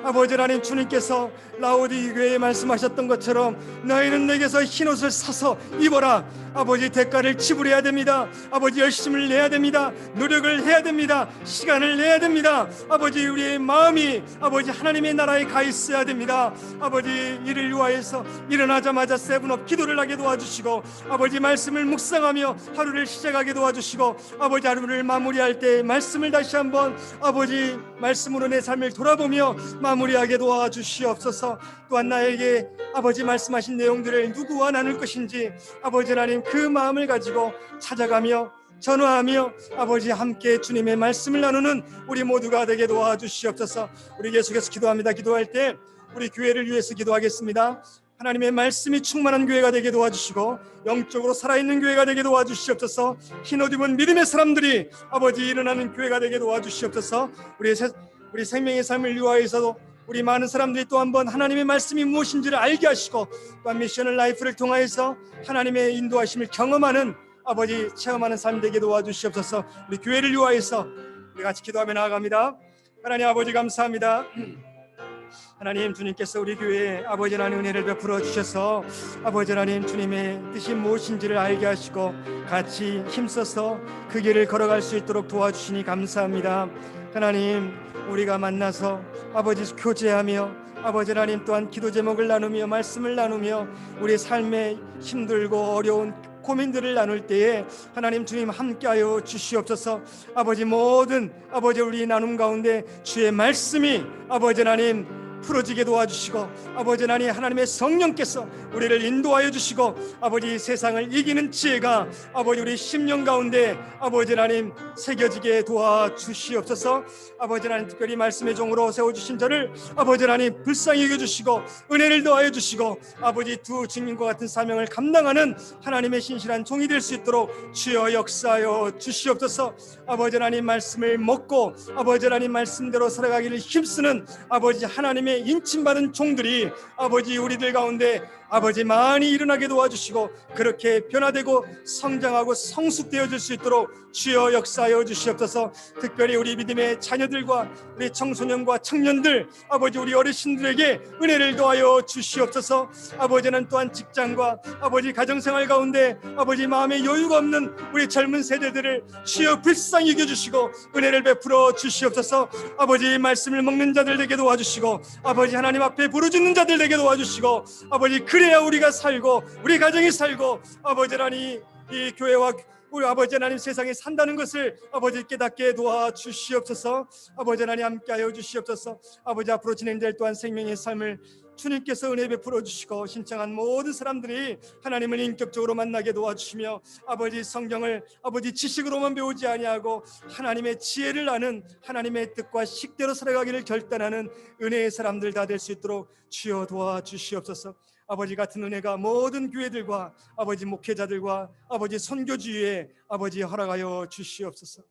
A: 아버지 하나님, 주님께서 라오디게에 말씀하셨던 것처럼 너희는 내게서 흰옷을 사서 입어라. 아버지, 대가를 지불해야 됩니다. 아버지, 열심을 내야 됩니다. 노력을 해야 됩니다. 시간을 내야 됩니다. 아버지, 우리의 마음이 아버지 하나님의 나라에 가 있어야 됩니다. 아버지, 이를 위하여서 일어나자마자 세븐업 기도를 하게 도와주시고 아버지 말씀을 묵상하며 하루를 시작하게 도와주시고 아버지 하루를 마무리할 때 말씀을 다시 한번 아버지 말씀으로 내 삶을 돌아보며 마무리하게 도와주시옵소서. 또한 나에게 아버지 말씀하신 내용들을 누구와 나눌 것인지 아버지 하나님 그 마음을 가지고 찾아가며 전화하며 아버지 함께 주님의 말씀을 나누는 우리 모두가 되게 도와주시옵소서. 우리 계속해서 기도합니다. 기도할 때 우리 교회를 위해서 기도하겠습니다. 하나님의 말씀이 충만한 교회가 되게 도와주시고 영적으로 살아있는 교회가 되게 도와주시옵소서. 흰옷 입은 믿음의 사람들이 아버지 일어나는 교회가 되게 도와주시옵소서. 우리 생명의 삶을 위하여서도 우리 많은 사람들이 또 한번 하나님의 말씀이 무엇인지를 알게 하시고 또한 미션을 라이프를 통하여서 하나님의 인도하심을 경험하는 아버지 체험하는 삶 되게 도와주시옵소서. 우리 교회를 위하여서 우리 같이 기도하며 나아갑니다. 하나님 아버지 감사합니다. 하나님, 주님께서 우리 교회에 아버지 하나님 은혜를 베풀어 주셔서 아버지 하나님 주님의 뜻이 무엇인지를 알게 하시고 같이 힘써서 그 길을 걸어갈 수 있도록 도와주시니 감사합니다. 하나님, 우리가 만나서 아버지 교제하며 아버지 하나님 또한 기도 제목을 나누며 말씀을 나누며 우리 삶에 힘들고 어려운 고민들을 나눌 때에 하나님 주님 함께하여 주시옵소서. 아버지 모든 아버지 우리 나눔 가운데 주의 말씀이 아버지 하나님 풀어지게 도와주시고 아버지 하나님 하나님의 성령께서 우리를 인도하여 주시고 아버지 세상을 이기는 지혜가 아버지 우리 심령 가운데 아버지 하나님 새겨지게 도와주시옵소서. 아버지 하나님 특별히 말씀의 종으로 세워주신 저를 아버지 하나님 불쌍히 여겨주시고 은혜를 더하여 주시고 아버지 두 증인과 같은 사명을 감당하는 하나님의 신실한 종이 될 수 있도록 주여 역사하여 주시옵소서. 아버지 하나님 말씀을 먹고 아버지 하나님 말씀대로 살아가기를 힘쓰는 아버지 하나님의 하나님의 인침받은 종들이 아버지 우리들 가운데 아버지 많이 일어나게 도와주시고 그렇게 변화되고 성장하고 성숙되어질 수 있도록 주여 역사하여 주시옵소서. 특별히 우리 믿음의 자녀들과 우리 청소년과 청년들 아버지 우리 어르신들에게 은혜를 더하여 주시옵소서. 아버지는 또한 직장과 아버지 가정생활 가운데 아버지 마음의 여유가 없는 우리 젊은 세대들을 주여 불쌍히 여겨주시고 은혜를 베풀어 주시옵소서. 아버지 말씀을 먹는 자들 되게 도와주시고 아버지 하나님 앞에 부르짖는 자들 되게 도와주시고 아버지 그래야 우리가 살고 우리 가정이 살고 아버지 하나님 이 교회와 우리 아버지 하나님 세상에 산다는 것을 아버지 깨닫게 도와주시옵소서. 아버지 하나님 함께하여 주시옵소서. 아버지 앞으로 진행될 또한 생명의 삶을 주님께서 은혜 베풀어 주시고 신청한 모든 사람들이 하나님을 인격적으로 만나게 도와주시며 아버지 성경을 아버지 지식으로만 배우지 아니하고 하나님의 지혜를 아는 하나님의 뜻과 식대로 살아가기를 결단하는 은혜의 사람들 다 될 수 있도록 주여 도와주시옵소서. 아버지 같은 은혜가 모든 교회들과 아버지 목회자들과 아버지 선교주의에 아버지 허락하여 주시옵소서.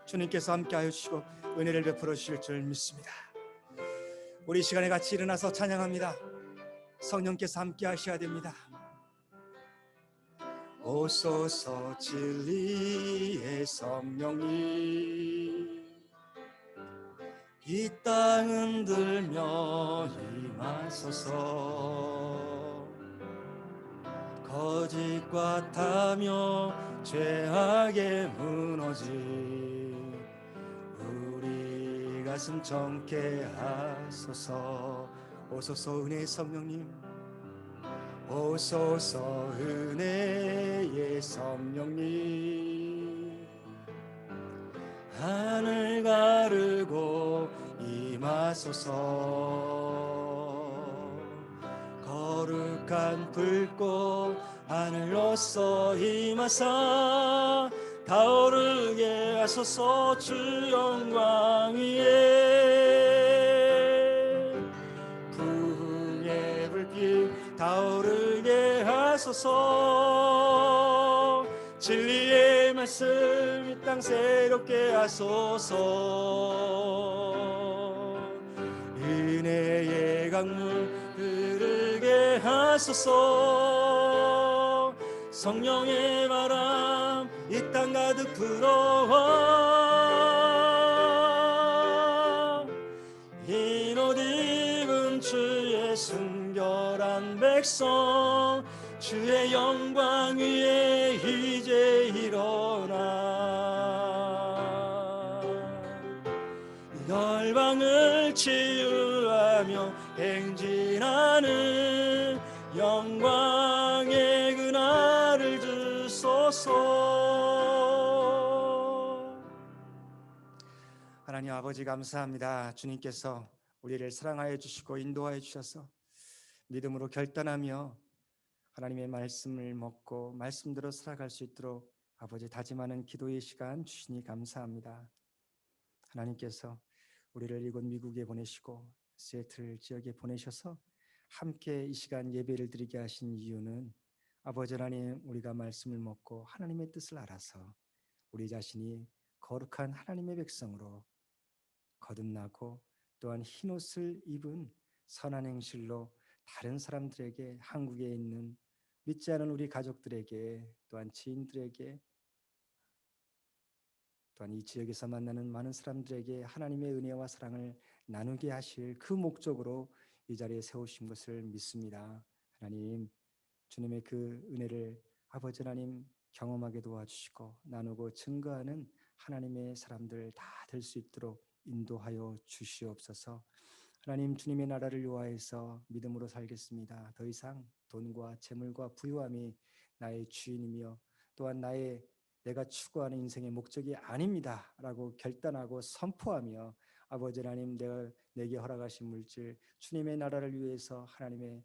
A: 주님께서 함께하여 주시고 은혜를 베풀어 주실 줄 믿습니다. 우리 시간에 같이 일어나서 찬양합니다. 성령께서 함께하셔야 됩니다. 오소서 진리의 성령님 이 땅 흔들며 임하소서. 거짓과 타며 죄악에 무너진 우리 가슴 정케 하소서. 오소서 은혜의 성령님 오소서 은혜의 성령님 하늘 가르고 임하소서. 거룩한 불꽃 하늘로서 임하사 타오르게 하소서. 주 영광 위에 부흥의 불빛 타오르게 하소서. 진리의 말씀 이 땅 새롭게 하소서. 은혜의 강물 흐르게 하소서. 성령의 바람 이 땅 가득 불어와 흰 옷 입은 주의 순결한 백성 주의 영광 위에 이제 일어나 열방을 치유하며 행진하는 영광의 그날을 주소서. 하나님 아버지 감사합니다. 주님께서 우리를 사랑하여 주시고 인도하여 주셔서 믿음으로 결단하며 하나님의 말씀을 먹고 말씀대로 살아갈 수 있도록 아버지 다짐하는 기도의 시간 주시니 감사합니다. 하나님께서 우리를 이곳 미국에 보내시고 시애틀 지역에 보내셔서 함께 이 시간 예배를 드리게 하신 이유는 아버지 하나님 우리가 말씀을 먹고 하나님의 뜻을 알아서 우리 자신이 거룩한 하나님의 백성으로 거듭나고 또한 흰옷을 입은 선한 행실로 다른 사람들에게 한국에 있는 믿지 않은 우리 가족들에게 또한 지인들에게 또한 이 지역에서 만나는 많은 사람들에게 하나님의 은혜와 사랑을 나누게 하실 그 목적으로 이 자리에 세우신 것을 믿습니다. 하나님 주님의 그 은혜를 아버지 하나님 경험하게 도와주시고 나누고 증거하는 하나님의 사람들 다 될 수 있도록 인도하여 주시옵소서. 하나님 주님의 나라를 위하여서 믿음으로 살겠습니다. 더 이상 돈과 재물과 부유함이 나의 주인이며 또한 내가 추구하는 인생의 목적이 아닙니다 라고 결단하고 선포하며 아버지 하나님 내게 허락하신 물질 주님의 나라를 위해서 하나님의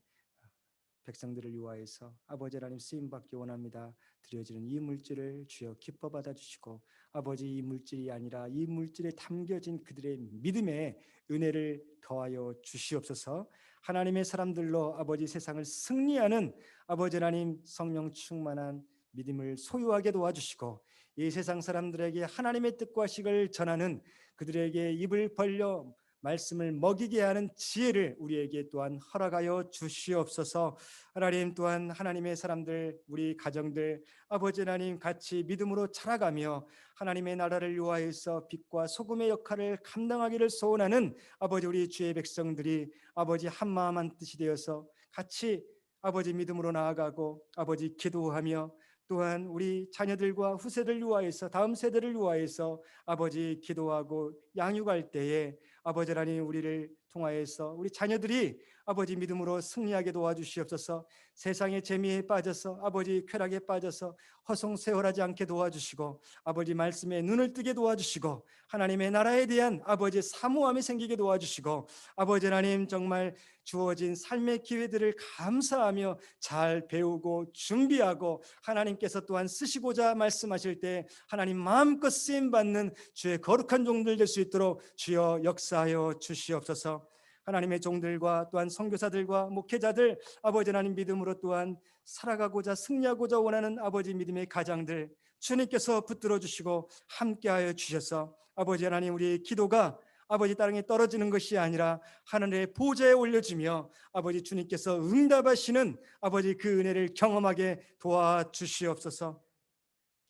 A: 백성들을 위하여서 아버지 하나님 쓰임받기 원합니다. 드려지는 이 물질을 주여 기뻐 받아주시고 아버지 이 물질이 아니라 이 물질에 담겨진 그들의 믿음의 은혜를 더하여 주시옵소서. 하나님의 사람들로 아버지 세상을 승리하는 아버지 하나님 성령 충만한 믿음을 소유하게 도와주시고 이 세상 사람들에게 하나님의 뜻과 식을 전하는 그들에게 입을 벌려 말씀을 먹이게 하는 지혜를 우리에게 또한 허락하여 주시옵소서. 하나님 또한 하나님의 사람들 우리 가정들 아버지 하나님 같이 믿음으로 자라가며 하나님의 나라를 위하여서 빛과 소금의 역할을 감당하기를 소원하는 아버지 우리 주의 백성들이 아버지 한마음 한뜻이 되어서 같이 아버지 믿음으로 나아가고 아버지 기도하며 또한 우리 자녀들과 후세들 위하여서 다음 세대를 위하여서 아버지 기도하고 양육할 때에 아버지 하나님 우리를 통하여서 우리 자녀들이 아버지 믿음으로 승리하게 도와주시옵소서. 세상의 재미에 빠져서 아버지 쾌락에 빠져서 허송세월하지 않게 도와주시고 아버지 말씀에 눈을 뜨게 도와주시고 하나님의 나라에 대한 아버지 사모함이 생기게 도와주시고 아버지 하나님 정말 주어진 삶의 기회들을 감사하며 잘 배우고 준비하고 하나님께서 또한 쓰시고자 말씀하실 때 하나님 마음껏 쓰임 받는 주의 거룩한 종들 될 수 있도록 주여 역사하여 주시옵소서. 하나님의 종들과 또한 선교사들과 목회자들 아버지 하나님 믿음으로 또한 살아가고자 승리하고자 원하는 아버지 믿음의 가장들 주님께서 붙들어 주시고 함께하여 주셔서 아버지 하나님 우리의 기도가 아버지 땅에 떨어지는 것이 아니라 하늘의 보좌에 올려지며 아버지 주님께서 응답하시는 아버지 그 은혜를 경험하게 도와주시옵소서.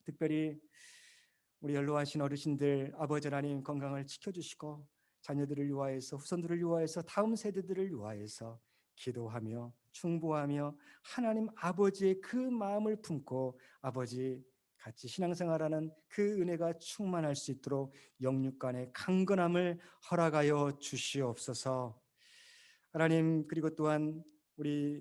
A: 특별히 우리 연로하신 어르신들 아버지 하나님 건강을 지켜주시고 자녀들을 위하여서 후손들을 위하여서 다음 세대들을 위하여서 기도하며 충고하며 하나님 아버지의 그 마음을 품고 아버지 같이 신앙생활하는 그 은혜가 충만할 수 있도록 영육간의 강건함을 허락하여 주시옵소서. 하나님 그리고 또한 우리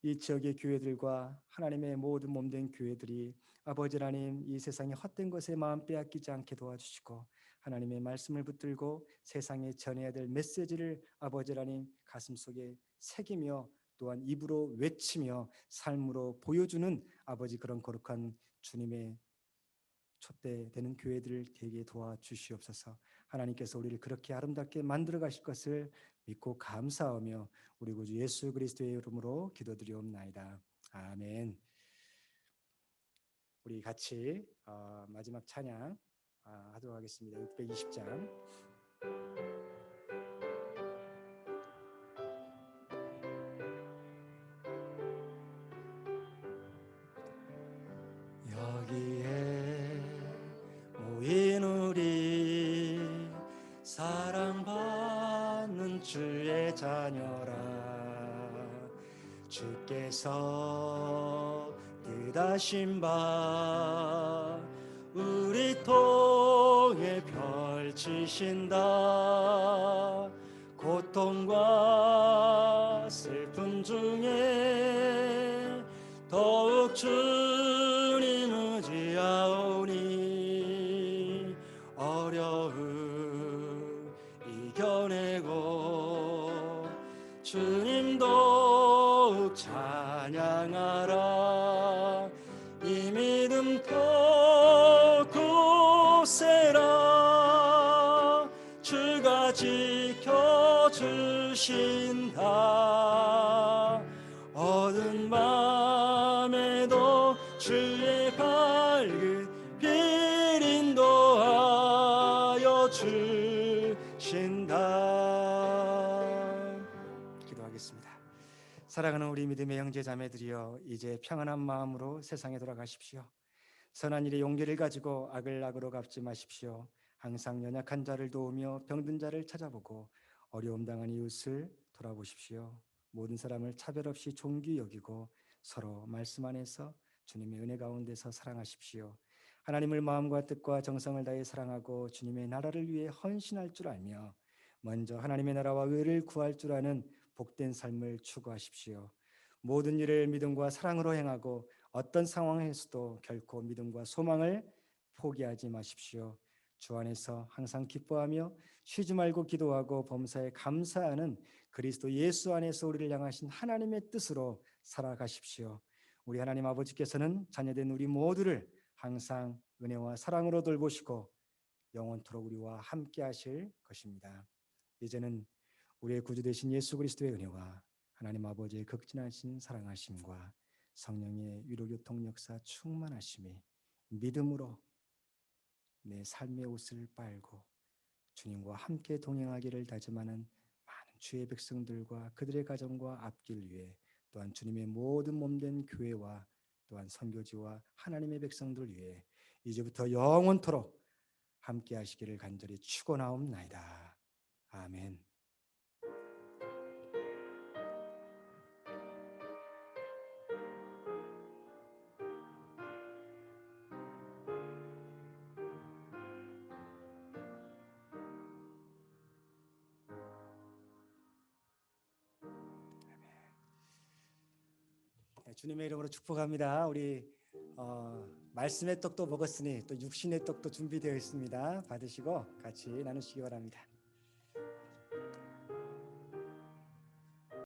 A: 이 지역의 교회들과 하나님의 모든 몸된 교회들이 아버지 하나님 이 세상의 헛된 것에 마음 빼앗기지 않게 도와주시고 하나님의 말씀을 붙들고 세상에 전해야 될 메시지를 아버지 하나님 가슴속에 새기며 또한 입으로 외치며 삶으로 보여주는 아버지 그런 거룩한 주님의 촛대되는 교회들을 되게 도와주시옵소서. 하나님께서 우리를 그렇게 아름답게 만들어 가실 것을 믿고 감사하며 우리 구주 예수 그리스도의 이름으로 기도드리옵나이다. 아멘. 우리 같이 마지막 찬양 하도록 하겠습니다. 620장. 여기에 모인 우리 사랑받는 주의 자녀라 주께서 뜻하신 바 우리 통해 펼치신다 고통과 슬픔 중에 더욱 주님 의지하오니 어려움 이겨내고 주님 더욱 찬양하라 이 믿음 더 굳세라 주가 지켜주신다 어두운 밤에도 주의 밝은 빛 인도하여 주신다. 기도하겠습니다. 사랑하는 우리 믿음의 형제 자매들이여 이제 평안한 마음으로 세상에 돌아가십시오. 선한 일에 용기를 가지고 악을 악으로 갚지 마십시오. 항상 연약한 자를 도우며 병든 자를 찾아보고 어려움 당한 이웃을 돌아보십시오. 모든 사람을 차별 없이 존귀 여기고 서로 말씀 안에서 주님의 은혜 가운데서 사랑하십시오. 하나님을 마음과 뜻과 정성을 다해 사랑하고 주님의 나라를 위해 헌신할 줄 알며 먼저 하나님의 나라와 의를 구할 줄 아는 복된 삶을 추구하십시오. 모든 일을 믿음과 사랑으로 행하고 어떤 상황에서도 결코 믿음과 소망을 포기하지 마십시오. 주 안에서 항상 기뻐하며 쉬지 말고 기도하고 범사에 감사하는 그리스도 예수 안에서 우리를 향하신 하나님의 뜻으로 살아가십시오. 우리 하나님 아버지께서는 자녀된 우리 모두를 항상 은혜와 사랑으로 돌보시고 영원토록 우리와 함께 하실 것입니다. 이제는 우리의 구주 되신 예수 그리스도의 은혜와 하나님 아버지의 극진하신 사랑하심과 성령의 위로교통 역사 충만하심이 믿음으로 내 삶의 옷을 빨고 주님과 함께 동행하기를 다짐하는 많은 주의 백성들과 그들의 가정과 앞길 위해 또한 주님의 모든 몸된 교회와 또한 선교지와 하나님의 백성들 위해 이제부터 영원토록 함께 하시기를 간절히 축원하옵나이다. 아멘. 주님의 이름으로 축복합니다. 우리 말씀의 떡도 먹었으니 또 육신의 떡도 준비되어 있습니다. 받으시고 같이 나누시기 바랍니다.